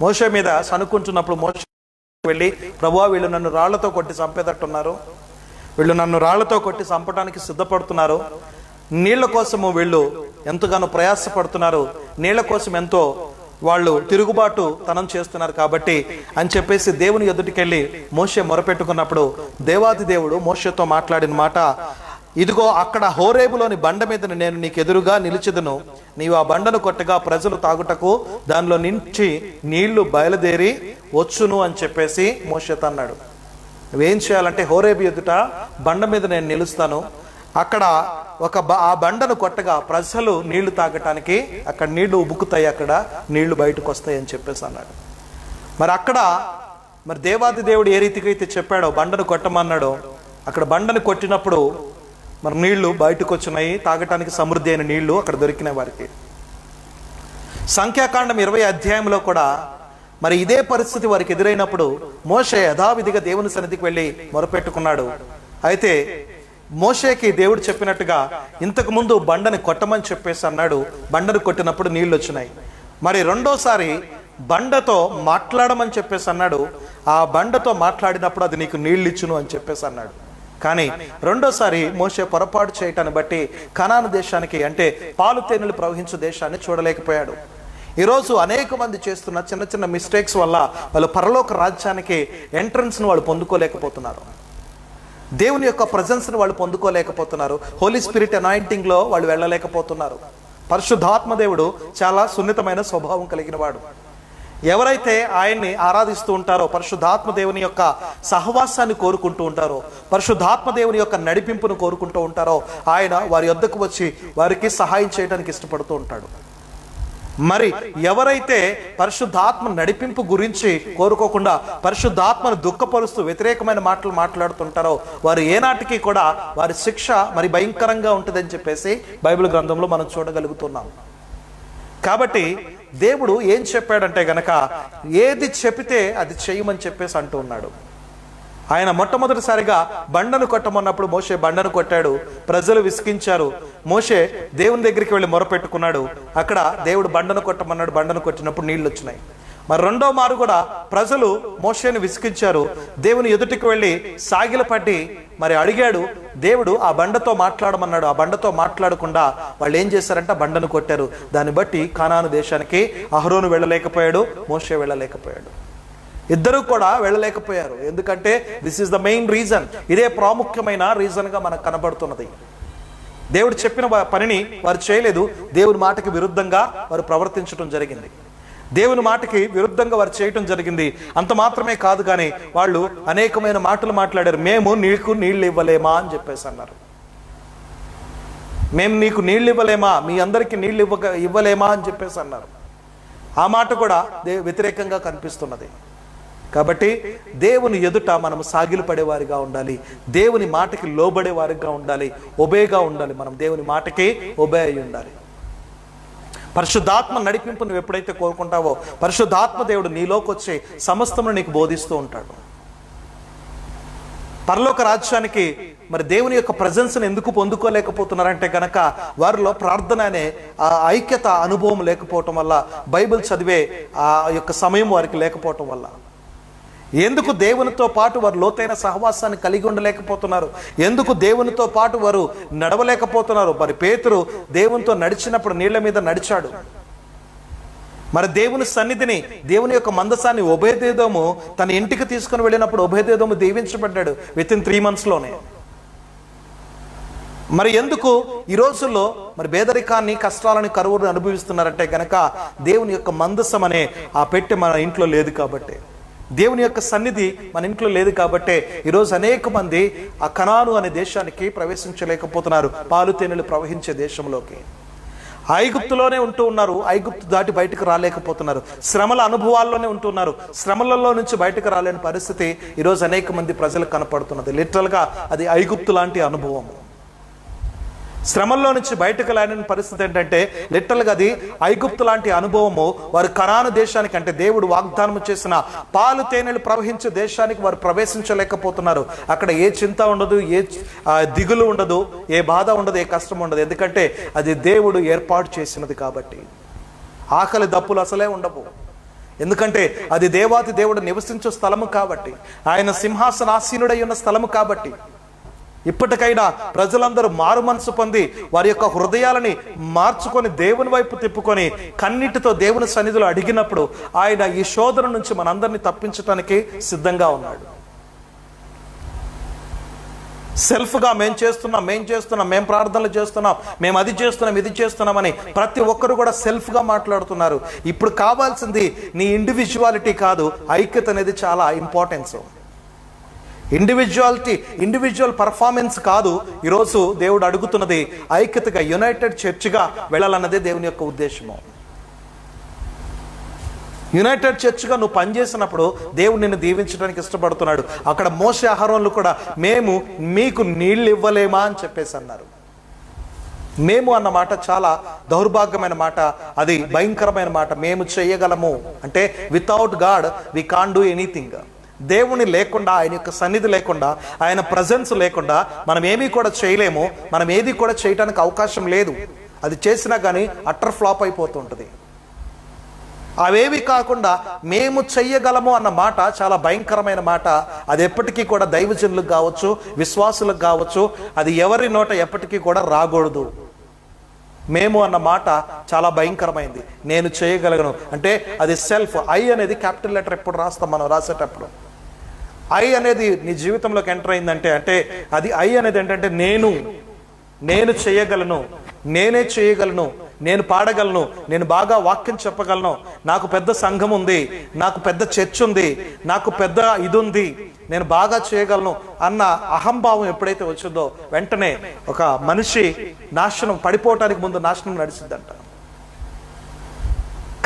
మోషే మీద సణుక్కుంటున్నప్పుడు మోషే వెళ్ళి, ప్రభువా వీళ్ళు నన్ను రాళ్లతో కొట్టి చంపేటట్టున్నారు, వీళ్ళు నన్ను రాళ్లతో కొట్టి చంపడానికి సిద్ధపడుతున్నారు, నీళ్ల కోసము వీళ్ళు ఎంతగానో ప్రయాసపడుతున్నారు, నీళ్ల కోసం ఎంతో వాళ్ళు తిరుగుబాటు తనం చేస్తున్నారు కాబట్టి అని చెప్పేసి దేవుని ఎదుటికెళ్ళి మోషే మొరపెట్టుకున్నప్పుడు దేవాది దేవుడు మోషేతో మాట్లాడిన మాట, ఇదిగో అక్కడ హోరేబులోని బండ మీద నేను నీకు ఎదురుగా నిలిచెదను. నీవు ఆ బండను కొట్టగా ప్రజలు తాగుటకు దానిలో నుంచి నీళ్లు బయలుదేరి వచ్చును అని చెప్పేసి మోషేతో అన్నాడు. నువ్వేం చేయాలంటే హోరేబు ఎదుట బండ మీద నేను నిలుస్తాను, అక్కడ ఆ బండను కొట్టగా ప్రజలు నీళ్లు తాగటానికి అక్కడ నీళ్లు ఉబుకుతాయి, అక్కడ నీళ్లు బయటకు వస్తాయి అని చెప్పేసి అన్నాడు. మరి అక్కడ మరి దేవాది దేవుడు ఏ రీతిగా అయితే చెప్పాడో బండను కొట్టమన్నాడో అక్కడ బండను కొట్టినప్పుడు మరి నీళ్లు బయటకు వచ్చినాయి, తాగటానికి సమృద్ధి అయిన నీళ్లు అక్కడ దొరికినాయి వారికి. సంఖ్యాకాండం 20వ అధ్యాయంలో కూడా మరి ఇదే పరిస్థితి వారికి ఎదురైనప్పుడు మోషే యథావిధిగా దేవుని సన్నిధికి వెళ్ళి మొరపెట్టుకున్నాడు. అయితే మోషేకి దేవుడు చెప్పినట్టుగా ఇంతకు ముందు బండని కొట్టమని చెప్పేసి అన్నాడు. బండను కొట్టినప్పుడు నీళ్లు వచ్చినాయి. మరి రెండోసారి బండతో మాట్లాడమని చెప్పేసి అన్నాడు. ఆ బండతో మాట్లాడినప్పుడు అది నీకు నీళ్ళు ఇచ్చును అని చెప్పేసి అన్నాడు. కానీ రెండోసారి మోషే పొరపాటు చేయటాన్ని బట్టి కనాను దేశానికి, అంటే పాలు తేనెలు ప్రవహించు దేశాన్ని చూడలేకపోయాడు. ఈరోజు అనేక మంది చేస్తున్న చిన్న చిన్న మిస్టేక్స్ వల్ల వాళ్ళు పరలోక రాజ్యానికి ఎంట్రన్స్ను వాళ్ళు పొందుకోలేకపోతున్నారు, దేవుని యొక్క ప్రజెన్స్ను వాళ్ళు పొందుకోలేకపోతున్నారు, హోలీ స్పిరిట్ అనాయింటింగ్లో వాళ్ళు వెళ్ళలేకపోతున్నారు. పరిశుద్ధాత్మ దేవుడు చాలా సున్నితమైన స్వభావం కలిగిన వాడు. ఎవరైతే ఆయన్ని ఆరాధిస్తూ ఉంటారో, పరిశుద్ధాత్మ దేవుని యొక్క సహవాసాన్ని కోరుకుంటూ ఉంటారో, పరిశుద్ధాత్మ దేవుని యొక్క నడిపింపును కోరుకుంటూ ఉంటారో ఆయన వారి యొద్దకు వచ్చి వారికి సహాయం చేయడానికి ఇష్టపడుతూ ఉంటాడు. మరి ఎవరైతే పరిశుద్ధాత్మ నడిపింపు గురించి కోరుకోకుండా పరిశుద్ధాత్మను దుఃఖపరుస్తూ వ్యతిరేకమైన మాటలు మాట్లాడుతుంటారో వారు ఏనాటికి కూడా వారి శిక్ష మరి భయంకరంగా ఉంటుందని చెప్పేసి బైబిల్ గ్రంథంలో మనం చూడగలుగుతున్నాం. కాబట్టి దేవుడు ఏం చెప్పాడంటే గనక ఏది చెబితే అది చేయమని చెప్పేసి అంటూ ఉన్నాడు. ఆయన మొట్టమొదటిసారిగా బండను కొట్టమన్నప్పుడు మోషే బండను కొట్టాడు, ప్రజలు విసిగించారు. మోషే దేవుని దగ్గరికి వెళ్ళి మొరపెట్టుకున్నాడు, అక్కడ దేవుడు బండను కొట్టమన్నాడు, బండను కొట్టినప్పుడు నీళ్ళు వచ్చినాయి. మరి రెండో మారు కూడా ప్రజలు మోషేని విసిగించారు, దేవుని ఎదుటికి వెళ్ళి సాగిలపడి మరి అడిగాడు, దేవుడు ఆ బండతో మాట్లాడమన్నాడు. ఆ బండతో మాట్లాడకుండా వాళ్ళు ఏం చేశారంటే బండను కొట్టారు. దాన్ని బట్టి కానాను దేశానికి అహరోను వెళ్ళలేకపోయాడు, మోషే వెళ్ళలేకపోయాడు, ఇద్దరు కూడా వెళ్ళలేకపోయారు. ఎందుకంటే this is the main reason, ఇదే ప్రాముఖ్యమైన రీజన్గా మనకు కనబడుతున్నది. దేవుడు చెప్పిన పనిని వారు చేయలేదు, దేవుని మాటకి విరుద్ధంగా వారు ప్రవర్తించడం జరిగింది, దేవుని మాటకి విరుద్ధంగా వారు చేయటం జరిగింది. అంత మాత్రమే కాదు కానీ వాళ్ళు అనేకమైన మాటలు మాట్లాడారు. మేము నీకు నీళ్ళు ఇవ్వలేమా అని చెప్పేసి అన్నారు. మేము నీకు నీళ్ళు ఇవ్వలేమా, మీ అందరికీ నీళ్ళు ఇవ్వలేమా అని చెప్పేసి అన్నారు. ఆ మాట కూడా వ్యతిరేకంగా కనిపిస్తున్నది. కాబట్టి దేవుని ఎదుట మనం సాగిలు పడేవారిగా ఉండాలి, దేవుని మాటకి లోబడే వారిగా ఉండాలి, ఒబేగా ఉండాలి. మనం దేవుని మాటకి ఒబే అయి ఉండాలి. పరిశుద్ధాత్మ నడిపింపు నువ్వు ఎప్పుడైతే కోరుకుంటావో పరిశుద్ధాత్మ దేవుడు నీలోకి వచ్చి సమస్తమును నీకు బోధిస్తూ ఉంటాడు. పరలోక రాజ్యానికి మరి దేవుని యొక్క ప్రజెన్స్ని ఎందుకు పొందుకోలేకపోతున్నారంటే కనుక వారిలో ప్రార్థన అనే ఆ ఐక్యత అనుభవం లేకపోవటం వల్ల, బైబిల్ చదివే ఆ యొక్క సమయం వారికి లేకపోవటం వల్ల, ఎందుకు దేవునితో పాటు వారు లోతైన సహవాసాన్ని కలిగి ఉండలేకపోతున్నారు, ఎందుకు దేవునితో పాటు వారు నడవలేకపోతున్నారు. మరి పేతురు దేవునితో నడిచినప్పుడు నీళ్ల మీద నడిచాడు. మరి దేవుని సన్నిధిని, దేవుని యొక్క మందసాన్ని ఒబేదేదోము తన ఇంటికి తీసుకుని వెళ్ళినప్పుడు ఒబేదేదోము దీవించబడ్డాడు వితిన్ 3 monthsలోనే. మరి ఎందుకు ఈ రోజుల్లో మరి పేదరికాన్ని, కష్టాలని, కరువును అనుభవిస్తున్నారంటే కనుక దేవుని యొక్క మందసం అనే ఆ పెట్టె మన ఇంట్లో లేదు కాబట్టి, దేవుని యొక్క సన్నిధి మన ఇంట్లో లేదు కాబట్టి ఈరోజు అనేక మంది ఆ కనాను అనే దేశానికి ప్రవేశించలేకపోతున్నారు, పాలు తేనెలు ప్రవహించే దేశంలోకి. ఐగుప్తులోనే ఉంటూ ఉన్నారు, ఐగుప్తు దాటి బయటకు రాలేకపోతున్నారు. శ్రమల అనుభవాల్లోనే ఉంటున్నారు, శ్రమలలో నుంచి బయటకు రాలేని పరిస్థితి ఈరోజు అనేక మంది ప్రజలకు కనపడుతున్నది. లిటరల్గా అది ఐగుప్తు లాంటి అనుభవం. శ్రమల్లో నుంచి బయటకు రాలేని పరిస్థితి ఏంటంటే లిటరల్గా అది ఐగుప్తు లాంటి అనుభవము. వారు కనాను దేశానికి, అంటే దేవుడు వాగ్దానం చేసిన పాలు తేనెలు ప్రవహించే దేశానికి వారు ప్రవేశించలేకపోతున్నారు. అక్కడ ఏ చింత ఉండదు, ఏ దిగులు ఉండదు, ఏ బాధ ఉండదు, ఏ కష్టం ఉండదు. ఎందుకంటే అది దేవుడు ఏర్పాటు చేసినది కాబట్టి. ఆకలి దప్పులు అసలే ఉండవు, ఎందుకంటే అది దేవాతి దేవుడు నివసించే స్థలము కాబట్టి, ఆయన సింహాసనాసీనుడై ఉన్న స్థలము కాబట్టి. ఇప్పటికైనా ప్రజలందరూ మారు మనసు పొంది వారి యొక్క హృదయాలని మార్చుకొని దేవుని వైపు తిప్పుకొని కన్నీటితో దేవుని సన్నిధిలో అడిగినప్పుడు ఆయన ఈ శోధన నుంచి మనందరినీ తప్పించడానికి సిద్ధంగా ఉన్నాడు. సెల్ఫ్గా మేము చేస్తున్నాం, మేము ప్రార్థనలు చేస్తున్నాం, మేము అది చేస్తున్నాం, ఇది చేస్తున్నామని ప్రతి ఒక్కరు కూడా సెల్ఫ్గా మాట్లాడుతున్నారు. ఇప్పుడు కావాల్సింది నీ ఇండివిజువాలిటీ కాదు, ఐక్యత అనేది చాలా ఇంపార్టెన్స్. ఇండివిజువల్ పర్ఫార్మెన్స్ కాదు ఈరోజు దేవుడు అడుగుతున్నది. ఐక్యతగా, యునైటెడ్ చర్చ్గా వెళ్ళాలన్నదే దేవుని యొక్క ఉద్దేశము. యునైటెడ్ చర్చ్గా నువ్వు పనిచేసినప్పుడు దేవుడు నిన్ను దీవించడానికి ఇష్టపడుతున్నాడు. అక్కడ మోషే అహరోన్లు కూడా మేము మీకు నీళ్ళు ఇవ్వలేమా అని చెప్పేసి అన్నారు. మేము అన్న మాట చాలా దౌర్భాగ్యమైన మాట, అది భయంకరమైన మాట. మేము చేయగలము అంటే without God we can't do anything. దేవుని లేకుండా, ఆయన యొక్క సన్నిధి లేకుండా, ఆయన ప్రజెన్స్ లేకుండా మనం ఏమీ కూడా చేయలేము. మనం ఏది కూడా చేయడానికి అవకాశం లేదు. అది చేసినా కానీ అట్టర్ ఫ్లాప్ అయిపోతుంటుంది. అవేవి కాకుండా మేము చెయ్యగలము అన్న మాట చాలా భయంకరమైన మాట. అది ఎప్పటికీ కూడా దైవజనులకు కావచ్చు, విశ్వాసులకు కావచ్చు, అది ఎవరి నోట ఎప్పటికీ కూడా రాకూడదు. మేము అన్న మాట చాలా భయంకరమైంది. నేను చేయగలను అంటే అది సెల్ఫ్. ఐ అనేది క్యాపిటల్ లెటర్ ఎప్పుడు రాస్తాం మనం రాసేటప్పుడు. ఐ అనేది నీ జీవితంలోకి ఎంటర్ అయిందంటే అంటే అది ఐ అనేది ఏంటంటే నేను చేయగలను, నేనే చేయగలను, నేను పాడగలను, నేను బాగా వాక్యం చెప్పగలను, నాకు పెద్ద సంఘం ఉంది, నాకు పెద్ద చర్చ్ ఉంది, నాకు పెద్ద ఇది ఉంది, నేను బాగా చేయగలను అన్న అహంభావం ఎప్పుడైతే వచ్చిందో వెంటనే ఒక మనిషి నాశనం, పడిపోవటానికి ముందు నాశనం నడిచిందంట.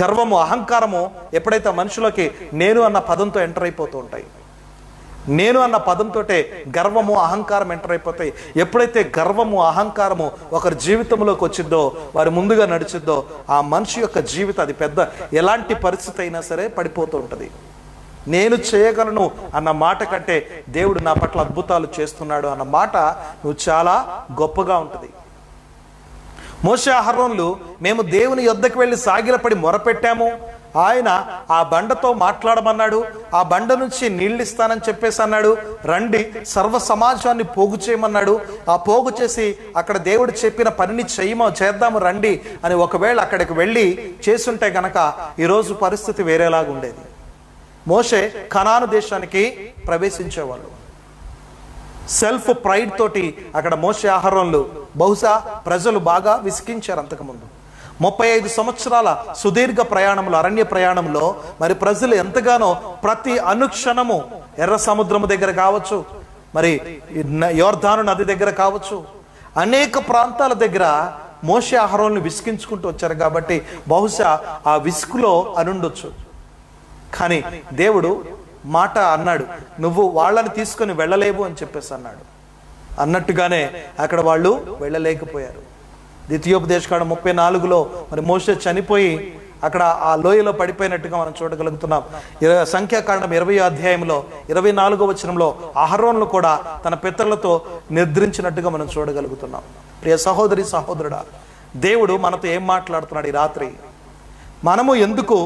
గర్వము, అహంకారము ఎప్పుడైతే మనుషులకి నేను అన్న పదంతో ఎంటర్ అయిపోతూ ఉంటాయి, నేను అన్న పదంతో గర్వము, అహంకారం ఎంటర్ అయిపోతాయి. ఎప్పుడైతే గర్వము, అహంకారము ఒకరి జీవితంలోకి వచ్చిందో, వారు ముందుగా నడిచిద్దో, ఆ మనిషి యొక్క జీవితం అది పెద్ద ఎలాంటి పరిస్థితి అయినా సరే పడిపోతూ ఉంటుంది. నేను చేయగలను అన్న మాట కంటే దేవుడు నా పట్ల అద్భుతాలు చేస్తున్నాడు అన్న మాట నువ్వు చాలా గొప్పగా ఉంటుంది. మోషే అహరోన్లు మేము దేవుని యొద్దకు వెళ్ళి సాగిలపడి మొరపెట్టాము, ఆయన ఆ బండతో మాట్లాడమన్నాడు, ఆ బండ నుంచి నీళ్ళు ఇస్తానని చెప్పేసి అన్నాడు, రండి సర్వ సమాజాన్ని పోగు చేయమన్నాడు, ఆ పోగు చేసి అక్కడ దేవుడు చెప్పిన పనిని చేద్దాము రండి అని ఒకవేళ అక్కడికి వెళ్ళి చేసుంటే గనక ఈరోజు పరిస్థితి వేరేలాగా ఉండేది. మోషే కనాను దేశానికి ప్రవేశించేవాళ్ళు. సెల్ఫ్ ప్రైడ్ తోటి అక్కడ మోషే అహరోన్లు బహుశా ప్రజలు బాగా విసిగించారు. అంతకుముందు 35 సంవత్సరాల సుదీర్ఘ ప్రయాణంలో, అరణ్య ప్రయాణంలో మరి ప్రజలు ఎంతగానో ప్రతి అనుక్షణము ఎర్ర సముద్రము దగ్గర కావచ్చు, మరి యోర్దాను నది దగ్గర కావచ్చు, అనేక ప్రాంతాల దగ్గర మోషే అహరోన్లు విసిగించుకుంటూ వచ్చారు. కాబట్టి బహుశా ఆ విసుగులో అనుండొచ్చు. కానీ దేవుడు మాట అన్నాడు, నువ్వు వాళ్ళని తీసుకొని వెళ్ళలేవు అని చెప్పేసి అన్నాడు. అన్నట్టుగానే అక్కడ వాళ్ళు వెళ్ళలేకపోయారు. ద్వితీయోపదేశకాండం 34లో మరి మోషే చనిపోయి అక్కడ ఆ లోయలో పడిపోయినట్టుగా మనం చూడగలుగుతున్నాం. సంఖ్యాకాండం 20వ అధ్యాయంలో 24వ వచనంలో అహరోనులు కూడా తన పితరులతో నిద్రించినట్టుగా మనం చూడగలుగుతున్నాం. ప్రియ సహోదరి సహోదరుడా, దేవుడు మనతో ఏం మాట్లాడుతున్నాడు ఈ రాత్రి? మనము ఎందుకు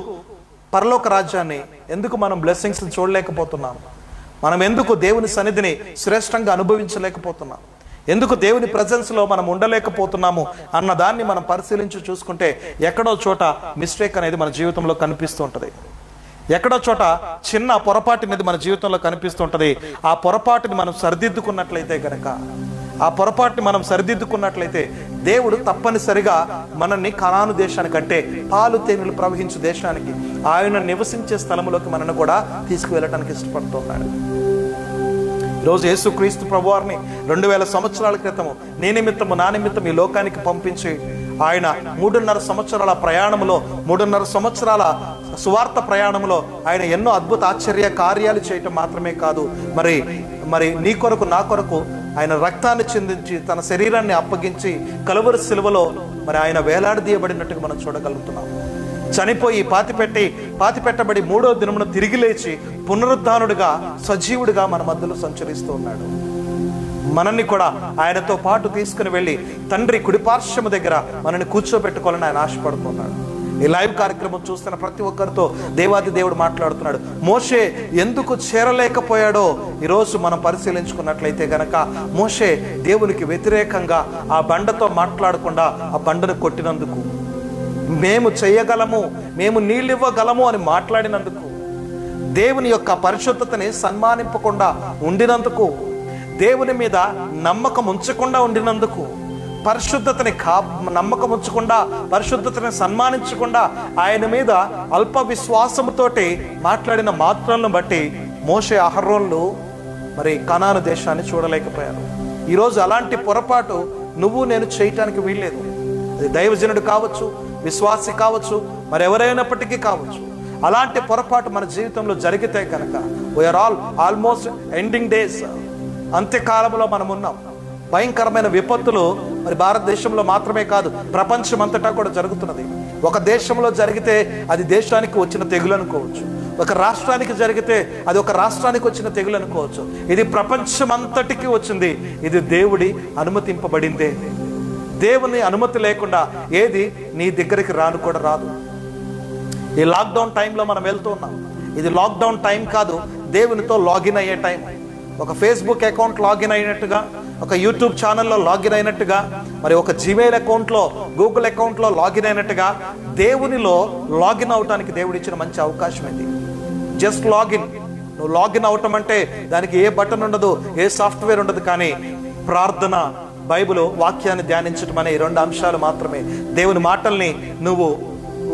పరలోక రాజ్యాన్ని, ఎందుకు మనం బ్లెస్సింగ్స్ చూడలేకపోతున్నాం? మనం ఎందుకు దేవుని సన్నిధిని శ్రేష్టంగా అనుభవించలేకపోతున్నాం? ఎందుకు దేవుని ప్రజెన్స్లో మనం ఉండలేకపోతున్నాము అన్న దాన్ని మనం పరిశీలించి చూసుకుంటే ఎక్కడో చోట మిస్టేక్ అనేది మన జీవితంలో కనిపిస్తూ ఉంటుంది. ఎక్కడో చోట చిన్న పొరపాటు అనేది మన జీవితంలో కనిపిస్తూ ఉంటుంది. ఆ పొరపాటుని మనం సరిదిద్దుకున్నట్లయితే కనుక, ఆ పొరపాటుని మనం సరిదిద్దుకున్నట్లయితే దేవుడు తప్పనిసరిగా మనల్ని కనాను దేశానికి, అంటే పాలు తేనెలు ప్రవహించే దేశానికి, ఆయన నివసించే స్థలంలోకి మనల్ని కూడా తీసుకువెళ్ళడానికి ఇష్టపడుతున్నాడు. ఈరోజు యేసుక్రీస్తు ప్రభువారిని 2000 సంవత్సరాల క్రితము నీ నిమిత్తము నా నిమిత్తం ఈ లోకానికి పంపించి ఆయన 3.5 సంవత్సరాల ప్రయాణంలో, 3.5 సంవత్సరాల సువార్త ప్రయాణంలో ఆయన ఎన్నో అద్భుత ఆశ్చర్య కార్యాలు చేయటం మాత్రమే కాదు, మరి నీ కొరకు నా కొరకు ఆయన రక్తాన్ని చిందించి తన శరీరాన్ని అప్పగించి కలువరి సిలువలో మరి ఆయన వేలాడదీయబడినట్టుగా మనం చూడగలుగుతున్నాం. చనిపోయి పాతిపెట్టబడి 3వ దినమున తిరిగి లేచి పునరుద్ధానుడిగా సజీవుడిగా మన మధ్యలో సంచరిస్తూ ఉన్నాడు. మనల్ని కూడా ఆయనతో పాటు తీసుకుని వెళ్ళి తండ్రి కుడిపార్శ్వము దగ్గర మనల్ని కూర్చోబెట్టుకోవాలని ఆయన ఆశపడుతున్నాడు. ఈ లైవ్ కార్యక్రమం చూస్తున్న ప్రతి ఒక్కరితో దేవాది దేవుడు మాట్లాడుతున్నాడు. మోషే ఎందుకు చేరలేకపోయాడో ఈరోజు మనం పరిశీలించుకున్నట్లయితే గనక, మోషే దేవునికి వ్యతిరేకంగా ఆ బండతో మాట్లాడకుండా ఆ బండను కొట్టినందుకు, మేము చేయగలము, మేము నీళ్ళివ్వగలము అని మాట్లాడినందుకు, దేవుని యొక్క పరిశుద్ధతని సన్మానింపకుండా ఉండినందుకు, దేవుని మీద నమ్మకం ఉంచకుండా ఉండినందుకు, పరిశుద్ధతని నమ్మకం ఉంచకుండా, పరిశుద్ధతని సన్మానించకుండా ఆయన మీద అల్ప విశ్వాసముతోటి మాట్లాడిన మాత్రాలను బట్టి మోషే అహరోన్లు మరి కనాను దేశాన్ని చూడలేకపోయారు. ఈరోజు అలాంటి పొరపాటు నువ్వు నేను చేయటానికి వీల్లేదు. అది దైవజనుడు కావచ్చు, విశ్వాసి కావచ్చు, మరి ఎవరైనప్పటికీ కావచ్చు. అలాంటి పొరపాటు మన జీవితంలో జరిగితే కనుక వీఆర్ ఆల్మోస్ట్ ఎండింగ్ డేస్, అంత్యకాలంలో మనం ఉన్నాం. భయంకరమైన విపత్తులు మరి భారతదేశంలో మాత్రమే కాదు, ప్రపంచం అంతటా కూడా జరుగుతున్నది. ఒక దేశంలో జరిగితే అది దేశానికి వచ్చిన తెగులు అనుకోవచ్చు, ఒక రాష్ట్రానికి జరిగితే అది ఒక రాష్ట్రానికి వచ్చిన తెగులు అనుకోవచ్చు. ఇది ప్రపంచం అంతటికి వచ్చింది. ఇది దేవుడి అనుమతింపబడిందే. దేవుని అనుమతి లేకుండా ఏది నీ దగ్గరికి రాను కూడా రాదు. ఈ లాక్డౌన్ టైంలో మనం వెళ్తూ ఉన్నాం. ఇది లాక్డౌన్ టైం కాదు, దేవునితో లాగిన్ అయ్యే టైం. ఒక ఫేస్బుక్ అకౌంట్ లాగిన్ అయినట్టుగా, ఒక యూట్యూబ్ ఛానల్లో లాగిన్ అయినట్టుగా, మరి ఒక జీమెయిల్ అకౌంట్లో, గూగుల్ అకౌంట్లో లాగిన్ అయినట్టుగా దేవునిలో లాగిన్ అవటానికి దేవుడు ఇచ్చిన మంచి అవకాశం ఇది. Just login. నువ్వు లాగిన్ అవటం అంటే దానికి ఏ బటన్ ఉండదు, ఏ సాఫ్ట్వేర్ ఉండదు, కానీ ప్రార్థన, బైబిల్, వాక్యాన్ని ధ్యానించడం అనే 2 అంశాలు మాత్రమే. దేవుని మాటల్ని నువ్వు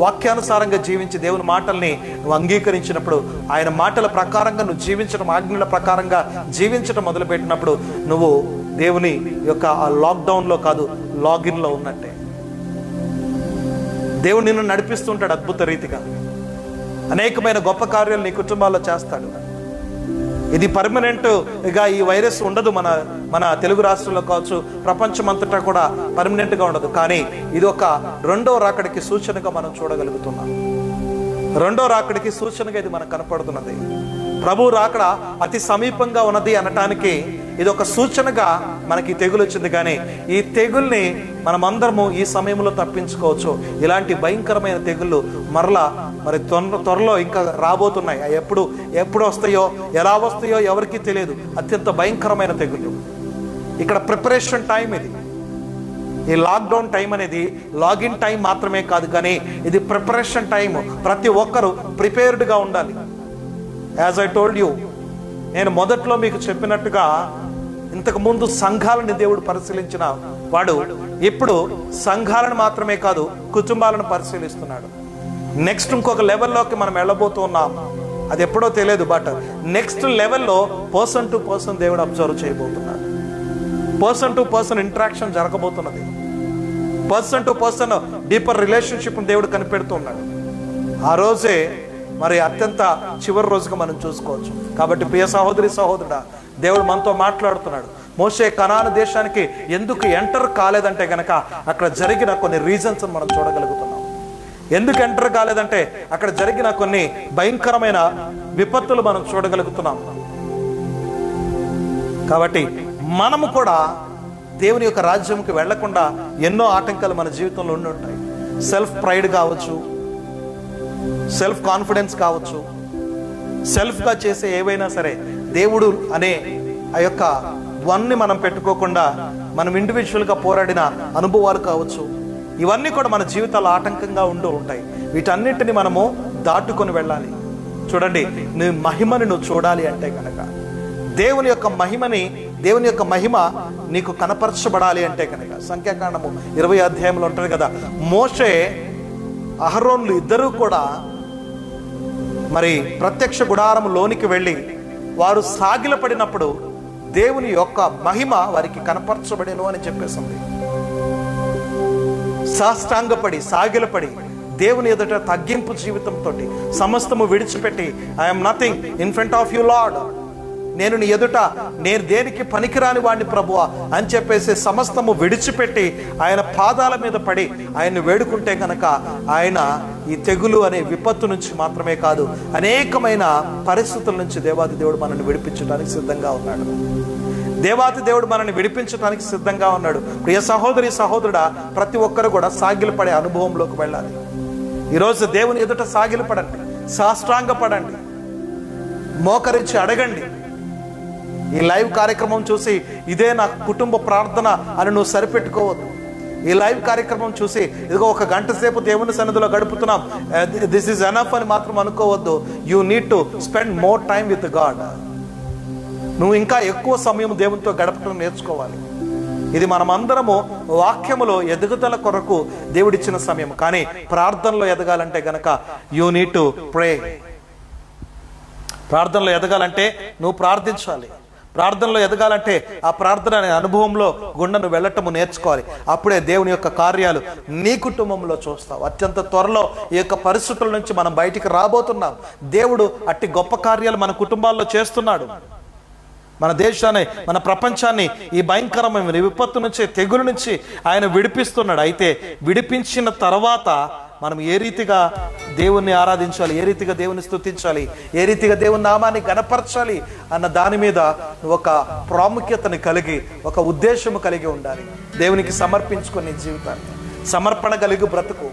వాక్యానుసారంగా జీవించి, దేవుని మాటల్ని నువ్వు అంగీకరించినప్పుడు, ఆయన మాటల ప్రకారంగా నువ్వు జీవించడం, ఆజ్ఞల ప్రకారంగా జీవించడం మొదలుపెట్టినప్పుడు నువ్వు దేవుని యొక్క ఆ లాక్డౌన్లో కాదు, లాగిన్లో ఉన్నట్టే. దేవుడు నిన్ను నడిపిస్తుంటాడు అద్భుత రీతిగా. అనేకమైన గొప్ప కార్యాలు నీ కుటుంబాల్లో చేస్తాడు. ఇది పర్మనెంట్గా ఈ వైరస్ ఉండదు. మన తెలుగు రాష్ట్రాల్లో కావచ్చు, ప్రపంచం అంతటా కూడా పర్మనెంట్గా ఉండదు. కానీ ఇది ఒక 2వ రాకడికి సూచనగా మనం చూడగలుగుతున్నాం. 2వ రాకడికి సూచనగా ఇది మనకు కనపడుతున్నది. ప్రభు రాకడ అతి సమీపంగా ఉన్నది అనటానికి ఇది ఒక సూచనగా మనకి తెగులు వచ్చింది. కానీ ఈ తెగుల్ని మనమందరము ఈ సమయంలో తప్పించుకోవచ్చు. ఇలాంటి భయంకరమైన తెగుళ్ళు మరలా మరి త్వరలో ఇంకా రాబోతున్నాయి. ఎప్పుడు వస్తాయో, ఎలా వస్తాయో ఎవరికీ తెలియదు. అత్యంత భయంకరమైన తెగుళ్ళు. ఇక్కడ ప్రిపరేషన్ టైం ఇది. ఈ లాక్డౌన్ టైం అనేది లాగిన్ టైం మాత్రమే కాదు, కానీ ఇది ప్రిపరేషన్ టైం. ప్రతి ఒక్కరూ ప్రిపేర్డ్గా ఉండాలి. యాజ్ ఐ టోల్డ్ యూ, నేను మొదట్లో మీకు చెప్పినట్టుగా ఇంతకు ముందు సంఘాలను దేవుడు పరిశీలించిన వాడు ఇప్పుడు సంఘాలను మాత్రమే కాదు, కుటుంబాలను పరిశీలిస్తున్నాడు. నెక్స్ట్ ఇంకొక లెవెల్లోకి మనం వెళ్ళబోతూ ఉన్నాం. అది ఎప్పుడో తెలియదు, బట్ నెక్స్ట్ లెవెల్లో పర్సన్ టు పర్సన్ దేవుడు అబ్జర్వ్ చేయబోతున్నాడు. పర్సన్ టు పర్సన్ ఇంటరాక్షన్ జరగబోతున్నది. Person to person deeper relationship దేవుడు కనిపెడుతున్నాడు. ఆ రోజే మరి అత్యంత చివరి రోజుగా మనం చూసుకోవచ్చు. కాబట్టి ప్రియ సహోదరి సహోదరుడా, దేవుడు మనతో మాట్లాడుతున్నాడు. మోషే కనాను దేశానికి ఎందుకు ఎంటర్ కాలేదంటే గనక అక్కడ జరిగిన కొన్ని రీజన్స్ మనం చూడగలుగుతున్నాం. ఎందుకు ఎంటర్ కాలేదంటే అక్కడ జరిగిన కొన్ని భయంకరమైన విపత్తులు మనం చూడగలుగుతున్నాం. కాబట్టి మనము కూడా దేవుని యొక్క రాజ్యంకి వెళ్లకుండా ఎన్నో ఆటంకాలు మన జీవితంలో ఉండి ఉంటాయి. సెల్ఫ్ ప్రైడ్ కావచ్చు, సెల్ఫ్ కాన్ఫిడెన్స్ కావచ్చు, సెల్ఫ్గా చేసే ఏవైనా సరే దేవుడు అనే ఆ యొక్క వన్ని మనం పెట్టుకోకుండా మనం ఇండివిజువల్గా పోరాడిన అనుభవాలు కావచ్చు, ఇవన్నీ కూడా మన జీవితాల్లో ఆటంకంగా ఉంటూ ఉంటాయి. వీటన్నిటిని మనము దాటుకొని వెళ్ళాలి. చూడండి, నీ మహిమని నువ్వు చూడాలి అంటే కనుక, దేవుని యొక్క మహిమ నీకు కనపరచబడాలి అంటే కనుక, సంఖ్యాకాండము 20 అధ్యాయంలో ఉంటుంది కదా, మోషే అహరోన్లు ఇద్దరూ కూడా మరి ప్రత్యక్ష గుడారంలోనికి వెళ్ళి వారు సాగిలపడినప్పుడు దేవుని యొక్క మహిమ వారికి కనపరచబడేను అని చెప్పేసింది. సాష్టాంగపడి సాగిలపడి దేవుని ఎదుట తగ్గింపు జీవితంతో సమస్తము విడిచిపెట్టి, I'm nothing in front of you lord, నేను నీ ఎదుట నేను దేనికి పనికిరాని వాడిని ప్రభువా అని చెప్పేసి సమస్తము విడిచిపెట్టి ఆయన పాదాల మీద పడి ఆయన్ని వేడుకుంటే కనుక ఆయన ఈ తెగులు అనే విపత్తు నుంచి మాత్రమే కాదు, అనేకమైన పరిస్థితుల నుంచి దేవాది దేవుడు మనల్ని విడిపించడానికి సిద్ధంగా ఉన్నాడు. దేవాది దేవుడు మనల్ని విడిపించడానికి సిద్ధంగా ఉన్నాడు. ప్రియ సహోదరి సహోదరుడా, ప్రతి ఒక్కరు కూడా సాగిలపడే అనుభవంలోకి వెళ్ళాలి. ఈరోజు దేవుని ఎదుట సాగిలపడండి, సాష్టాంగపడండి, మోకరించి అడగండి. ఈ లైవ్ కార్యక్రమం చూసి ఇదే నా కుటుంబ ప్రార్థన అని నువ్వు సరిపెట్టుకోవద్దు. ఈ లైవ్ కార్యక్రమం చూసి ఇదిగో 1 గంట సేపు దేవుని సన్నిధిలో గడుపుతున్నాం, దిస్ ఈజ్ ఎనఫ్ అని మాత్రం అనుకోవద్దు. You need to spend more time with God. నువ్వు ఇంకా ఎక్కువ సమయం దేవునితో గడపడం నేర్చుకోవాలి. ఇది మనమందరము వాక్యములో ఎదుగుదల కొరకు దేవుడిచ్చిన సమయం. కానీ ప్రార్థనలో ఎదగాలంటే గనక యూ నీడ్ టు ప్రే. ప్రార్థనలో ఎదగాలంటే నువ్వు ప్రార్థించాలి. ప్రార్థనలో ఎదగాలంటే ఆ ప్రార్థన అనే అనుభవంలో గుండెను వెళ్ళటము నేర్చుకోవాలి. అప్పుడే దేవుని యొక్క కార్యాలు నీ కుటుంబంలో చూస్తావు. అత్యంత త్వరలో ఈ యొక్క పరిస్థితుల నుంచి మనం బయటికి రాబోతున్నాం. దేవుడు అట్టి గొప్ప కార్యాలు మన కుటుంబాల్లో చేస్తున్నాడు. మన దేశాన్ని, మన ప్రపంచాన్ని ఈ భయంకరమైన విపత్తు నుంచి, తెగులు నుంచి ఆయన విడిపిస్తున్నాడు. అయితే విడిపించిన తర్వాత మనం ఏ రీతిగా దేవుణ్ణి ఆరాధించాలి, ఏ రీతిగా దేవుని స్తుతించాలి, ఏ రీతిగా దేవుని నామాన్ని గణపరచాలి అన్న దాని మీద ఒక ప్రాముఖ్యతని కలిగి, ఒక ఉద్దేశము కలిగి ఉండాలి. దేవునికి సమర్పించుకునే జీవితాన్ని, సమర్పణ కలిగి బ్రతుకు,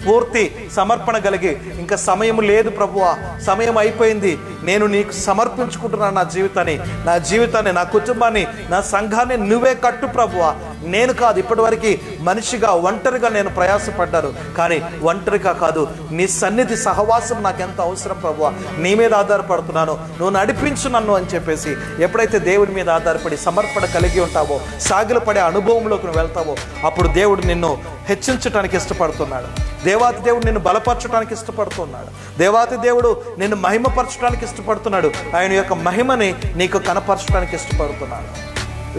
పూర్తి సమర్పణ కలిగి, ఇంకా సమయం లేదు ప్రభువా, సమయం అయిపోయింది, నేను నీకు సమర్పించుకుంటున్నాను నా జీవితాన్ని, నా కుటుంబాన్ని, నా సంఘాన్ని నువ్వే కట్టు ప్రభువా, నేను కాదు. ఇప్పటివరకు మనిషిగా ఒంటరిగా నేను ప్రయాసపడ్డాను, కానీ ఒంటరిగా కాదు, నీ సన్నిధి సహవాసం నాకు ఎంత అవసరం ప్రభువా, నీ మీద ఆధారపడుతున్నాను, నువ్వు నడిపించు నన్ను అని చెప్పేసి ఎప్పుడైతే దేవుడి మీద ఆధారపడి సమర్పణ కలిగి ఉంటావో, సాగిలపడే అనుభవంలోకి నువ్వు వెళ్తావో, అప్పుడు దేవుడు నిన్ను హెచ్చించడానికి ఇష్టపడుతున్నాడు. దేవాతి దేవుడు నిన్ను బలపరచడానికి ఇష్టపడుతున్నాడు. దేవాతి దేవుడు నిన్ను మహిమపరచడానికి ఇష్టపడుతున్నాడు. ఆయన యొక్క మహిమని నీకు కనపరచడానికి ఇష్టపడుతున్నాడు.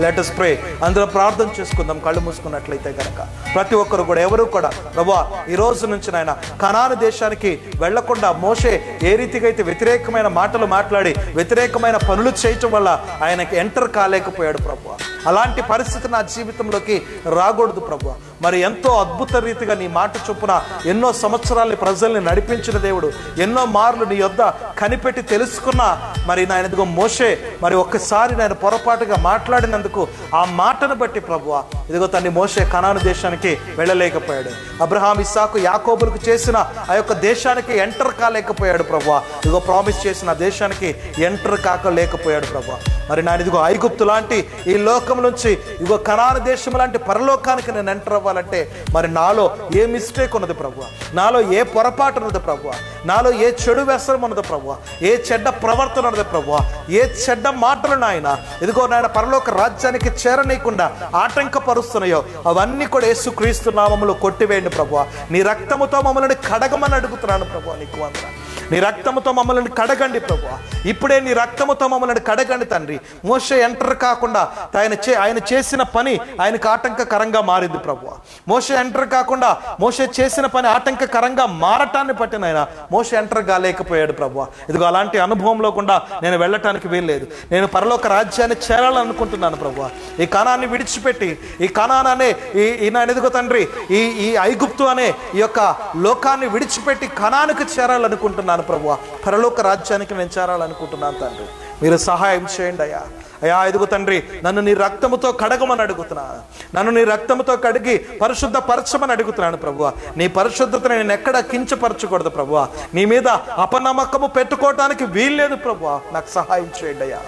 Let us pray. అందులో ప్రార్థన చేసుకుందాం కళ్ళు మూసుకున్నట్లయితే కనుక. ప్రతి ఒక్కరు కూడా, ఎవరు కూడా ప్రభువా ఈ రోజు నుంచి నాయన కనాను దేశానికి వెళ్లకుండా మోషే ఏ రీతిగా అయితే వ్యతిరేకమైన మాటలు మాట్లాడి వ్యతిరేకమైన పనులు చేయటం వల్ల ఆయనకి ఎంటర్ కాలేకపోయాడు ప్రభువా, అలాంటి పరిస్థితి నా జీవితంలోకి రాకూడదు ప్రభువా. మరి ఎంతో అద్భుత రీతిగా నీ మాట చొప్పున ఎన్నో సంవత్సరాలని ప్రజల్ని నడిపించిన దేవుడు, ఎన్నో మార్లు నీ యొద్ద కనిపెట్టి తెలుసుకున్న మరి నాయన ఇదిగో మోషే మరి ఒక్కసారి నేను పొరపాటుగా మాట్లాడినందుకు ఆ మాటను బట్టి ప్రభువా ఇదిగో తండ్రి మోషే కనాను దేశానికి వెళ్ళలేకపోయాడు. అబ్రహాం, ఇస్సాకు, యాకోబులకు చేసిన ఆ యొక్క దేశానికి ఎంటర్ కాలేకపోయాడు ప్రభువా. ఇదిగో ప్రామిస్ చేసిన దేశానికి ఎంటర్ కాకలేకపోయాడు ప్రభువా. మరి నాయన ఇదిగో ఐగుప్తు లాంటి ఈ లోకం నుంచి ఇదిగో కనాను దేశం లాంటి పరలోకానికి నేను ఎంటర్ అవ్వాలంటే మరి నాలో ఏ మిస్టేక్ ఉన్నది ప్రభువా, నాలో ఏ పొరపాటు ఉన్నది ప్రభువా, నాలో ఏ చెడు వ్యసనం ఉన్నది ప్రభువా, ఏ చెడ్డ ప్రవర్తన ఉన్నది ప్రభువా, ఏ చెడ్డ మాటలు నాయన ఇదిగో నాయన పరలోక రాజ్యానికి చేరనీయకుండా ఆటంకపరుస్తున్నాయో అవన్నీ కూడా యేసుక్రీస్తు నామములో కొట్టివేయండి ప్రభువా. నీ రక్తముతో మమ్మల్ని కడగమని అడుగుతున్నాను ప్రభువా. నీకు వందనాలు. నీ రక్తముతో మమ్మల్ని కడగండి ప్రభువా. ఇప్పుడే నీ రక్తముతో మమ్మల్ని కడగండి తండ్రి. మోషే ఎంటర్ కాకుండా ఆయన చేసిన పని ఆయనకు ఆటంకకరంగా మారింది ప్రభువా. మోషే ఎంటర్ కాకుండా మోషే చేసిన పని ఆటంకకరంగా మారటాన్ని బట్టి నాయన మోషే ఎంటర్ కాలేకపోయాడు ప్రభువా. ఇదిగో అలాంటి అనుభవంలో కూడా నేను వెళ్ళటానికి వీల్లేదు. నేను పరలోక రాజ్యాన్ని చేరాలనుకుంటున్నాను ప్రభువా. ఈ కణాన్ని విడిచిపెట్టి ఈ కణాన్ అనే ఎదుగో తండ్రి ఈ ఐగుప్తు అనే ఈ యొక్క లోకాన్ని విడిచిపెట్టి కణానికి చేరాలనుకుంటున్నాను ప్రభువా. పరలోక రాజ్యానికి నేను చేరాలనుకుంటున్నాను తండ్రి. మీరు సహాయం చేయండి అయ్యా. ఇదిగో తండ్రి, నన్ను నీ రక్తముతో కడగమని అడుగుతున్నాను. నన్ను నీ రక్తముతో కడిగి పరిశుద్ధపరచమని అడుగుతున్నాను ప్రభువా. నీ పరిశుద్ధతను నేను ఎక్కడ కించపరచకూడదు ప్రభువా. నీ మీద అపనమ్మకము పెట్టుకోవటానికి వీల్లేదు ప్రభువా. నాకు సహాయం చేయండి అయ్యా.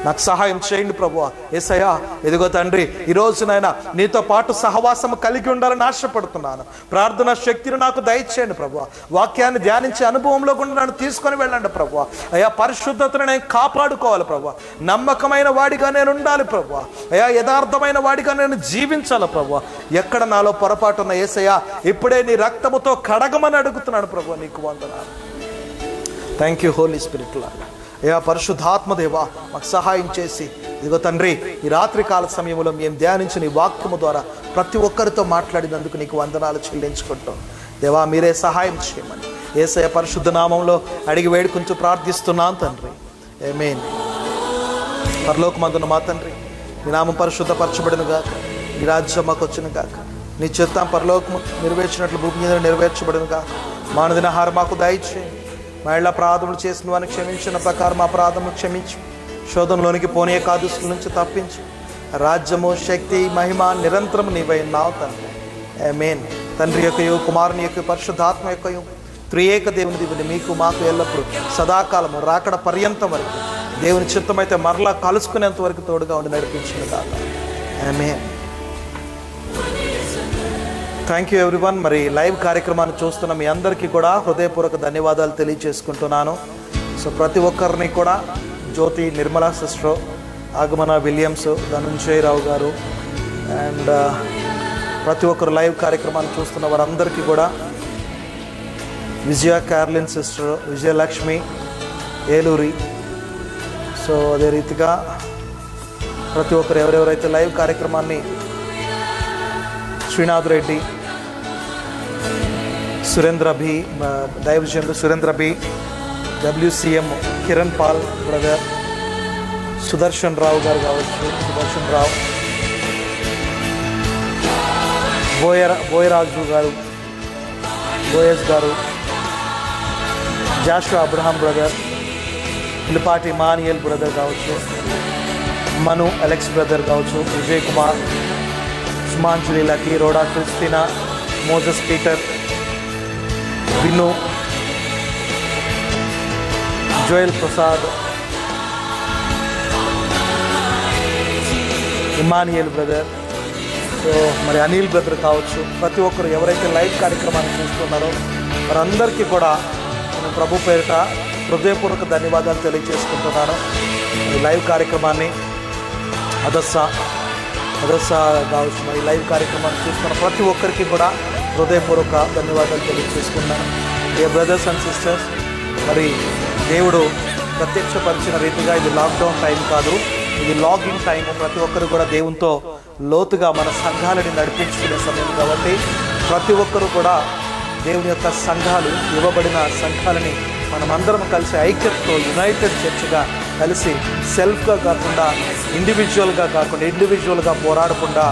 నాకు సహాయం చేయండి ప్రభువా. యేసయ్యా, ఇదిగో తండ్రి, ఈరోజు నాయన నీతో పాటు సహవాసం కలిగి ఉండాలని ఆశపడుతున్నాను. ప్రార్థనా శక్తిని నాకు దయచేయండి ప్రభువా. వాక్యాన్ని ధ్యానించే అనుభవంలో కూడా నన్ను తీసుకొని వెళ్ళండి ప్రభువా. అయ్యా, పరిశుద్ధతను నేను కాపాడుకోవాలి ప్రభువా. నమ్మకమైన వాడిగా నేను ఉండాలి ప్రభువా. అయ్యా, యథార్థమైన వాడిగా నేను జీవించాలి ప్రభువా. ఎక్కడ నాలో పొరపాటు ఉన్న యేసయ్యా, ఇప్పుడే నీ రక్తముతో కడగమని అడుగుతున్నాను ప్రభువా. నీకు వందనాలు. థ్యాంక్ యూ హోలీ స్పిరిట్ లాగా. అయ్యా, పరిశుద్ధాత్మదేవా, మాకు సహాయం చేసి ఇదిగో తండ్రి, ఈ రాత్రి కాల సమయంలో మేము ధ్యానించిన ఈ వాక్యము ద్వారా ప్రతి ఒక్కరితో మాట్లాడినందుకు నీకు వందనాలు చెల్లించుకుంటాం దేవా. మీరే సహాయం చేయమని యేసయ్య పరిశుద్ధ నామంలో అడిగి వేడుకుంటూ ప్రార్థిస్తున్నాను తండ్రి. ఆమేన్. పరలోకమందున్న మా తండ్రి, నీ నామం పరిశుద్ధపరచబడిన గాక. నీ రాజ్యం మాకు వచ్చిన గాక. నీ చిత్తం పరలోకము నెరవేర్చినట్లు భూమి మీద నెరవేర్చబడిన గాక. మా అనుదిన ఆహారం మాకు దయచేయండి. మా ఇళ్ళ అపరాధములు చేసిన వారిని క్షమించిన ప్రకారం మా అపరాధములు క్షమించు. శోధనలోనికి పోనీ కాదుస్తుల నుంచి తప్పించు. రాజ్యము, శక్తి, మహిమ నిరంతరం నీవై ఉన్నావు తండ్రి. ఆమేన్. తండ్రి యొక్కయు, కుమారుని యొక్క, పరిశుద్ధాత్మ యొక్కయు త్రియేక దేవుని దీవుని మీకు మాకు ఎల్లప్పుడు సదాకాలము రాకడ పర్యంతం వరకు దేవుని చిత్తమైతే మరలా కలుసుకునేంత వరకు తోడుగా ఉండి నడిపించిన కాక. ఆమేన్. Thank you everyone. మరి లైవ్ కార్యక్రమాన్ని చూస్తున్న మీ అందరికీ కూడా హృదయపూర్వక ధన్యవాదాలు తెలియజేసుకుంటున్నాను. సో ప్రతి ఒక్కరిని కూడా జ్యోతి, నిర్మలా సిస్టర్, ఆగమన విలియమ్స్, ధనుంజయ్ రావు గారు అండ్ ప్రతి ఒక్కరు లైవ్ కార్యక్రమాన్ని చూస్తున్న వారందరికీ కూడా, విజయ క్యార్లిన్ సిస్టర్, విజయలక్ష్మి ఏలూరి, సో అదే రీతిగా ప్రతి ఒక్కరు ఎవరెవరైతే లైవ్ కార్యక్రమాన్ని, శ్రీనాథ్ రెడ్డి, సురేంద్ర బి, దైవజనుడు Surendra B, WCM Kiran Paul brother, Sudarshan Rao garu కావచ్చు, Sudarshan Rao, Boyaraju garu, Boyas garu, Joshua Abraham brother, Pilipati Manuel brother కావచ్చు, మను అలెక్స్ బ్రదర్ కావచ్చు, విజయ్ కుమార్, సుమాంజలి లకి, రోడా క్రిస్టినా, మోజస్ పీటర్, విను, Joel Prasad, Emmanuel brother, so మరి అనిల్ బ్రదర్ కావచ్చు, ప్రతి ఒక్కరు ఎవరైతే లైవ్ కార్యక్రమాన్ని చూస్తున్నారో వారందరికీ కూడా నేను ప్రభు పేరిట హృదయపూర్వక ధన్యవాదాలు తెలియజేసుకుంటున్నాను. ఈ లైవ్ కార్యక్రమాన్ని అదస్స కావచ్చు, మరి లైవ్ కార్యక్రమాన్ని చూస్తున్న ప్రతి ఒక్కరికి కూడా హృదయపూర్వక ధన్యవాదాలు తెలియజేసుకున్నాను. ఏ బ్రదర్స్ అండ్ సిస్టర్స్, మరి దేవుడు ప్రత్యక్షపరిచిన రీతిగా ఇది లాక్డౌన్ టైం కాదు, ఇది లాగిన్ టైం. ప్రతి ఒక్కరు కూడా దేవునితో లోతుగా మన సంఘాలని నడిపించుకునే సమయం కాబట్టి ప్రతి ఒక్కరు కూడా దేవుని యొక్క సంఘాలు, ఇవ్వబడిన సంఘాలని మనమందరం కలిసి ఐక్యతతో యునైటెడ్ చర్చ్గా కలిసి సెల్ఫ్గా కాకుండా ఇండివిజువల్గా పోరాడకుండా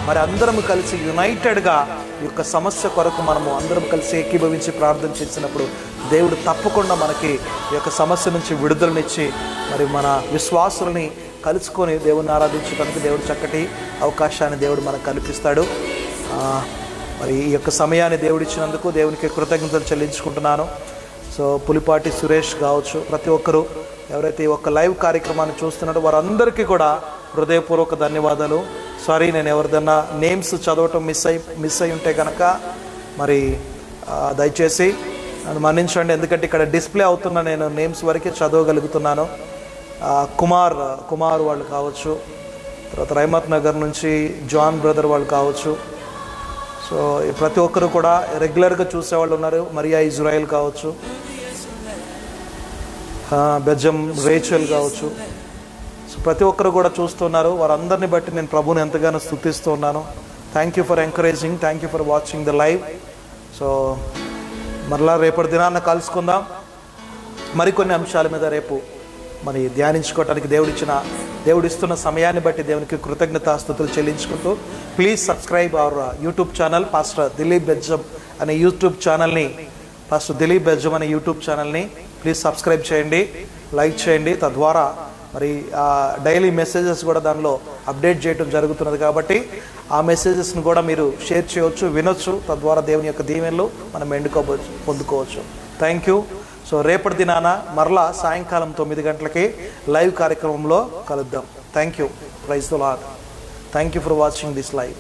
మరి అందరం కలిసి యునైటెడ్గా ఈ యొక్క సమస్య కొరకు మనము అందరం కలిసి ఏకీభవించి ప్రార్థన చేసినప్పుడు దేవుడు తప్పకుండా మనకి ఈ యొక్క సమస్య నుంచి విడుదలనిచ్చి మరి మన విశ్వాసుల్ని కలుసుకొని దేవుని ఆరాధించడానికి దేవుడు చక్కటి అవకాశాన్ని దేవుడు మనకు కల్పిస్తాడు. మరి ఈ యొక్క సమయాన్ని దేవుడు ఇచ్చినందుకు దేవునికి కృతజ్ఞతలు చెల్లించుకుంటున్నాను. సో పులిపాటి సురేష్ కావచ్చు, ప్రతి ఒక్కరూ ఎవరైతే ఈ ఒక్క లైవ్ కార్యక్రమాన్ని చూస్తున్నారో వారందరికీ కూడా హృదయపూర్వక ధన్యవాదాలు. సారీ, నేను ఎవరిదన్నా నేమ్స్ చదవటం మిస్ అయి ఉంటే కనుక మరి దయచేసి నన్ను మన్నించండి. ఎందుకంటే ఇక్కడ డిస్ప్లే అవుతున్న నేను నేమ్స్ వరకే చదవగలుగుతున్నాను. కుమార్ వాళ్ళు కావచ్చు, తర్వాత రైమత్ నగర్ నుంచి జాన్ బ్రదర్ వాళ్ళు కావచ్చు. సో ప్రతి ఒక్కరు కూడా రెగ్యులర్గా చూసేవాళ్ళు ఉన్నారు. మరియా ఇజ్రాయెల్ కావచ్చు, బెజ్జం రేచల్ కావచ్చు. సో ప్రతి ఒక్కరు కూడా చూస్తున్నారు. వారందరిని బట్టి నేను ప్రభుని ఎంతగానో స్తుతిస్తూ ఉన్నాను. Thank you for encouraging, thank you for watching the live. So మరలా రేపటి దినాన్న కలుసుకుందాం. మరికొన్ని అంశాల మీద రేపు మరి ధ్యానించుకోవటానికి దేవుడిస్తున్న సమయాన్ని బట్టి దేవునికి కృతజ్ఞతాస్తుతులు చెల్లించుకుంటూ, please subscribe our YouTube channel pastor Dileep Bejjam అనే యూట్యూబ్ ఛానల్ని, పాస్టర్ దిలీప్ బెజ్జం అనే యూట్యూబ్ ఛానల్ని ప్లీజ్ సబ్స్క్రైబ్ చేయండి, లైక్ చేయండి. తద్వారా మరి డైలీ మెసేజెస్ కూడా దానిలో అప్డేట్ చేయడం జరుగుతున్నది కాబట్టి ఆ మెసేజెస్ని కూడా మీరు షేర్ చేయవచ్చు, వినొచ్చు. తద్వారా దేవుని యొక్క దీవెనలు మనం పొందుకోవచ్చు. Thank you. సో రేపటి దినాన మరలా సాయంకాలం 9 గంటలకి లైవ్ కార్యక్రమంలో కలుద్దాం. Thank you. Praise the lord. Thank you for watching this live.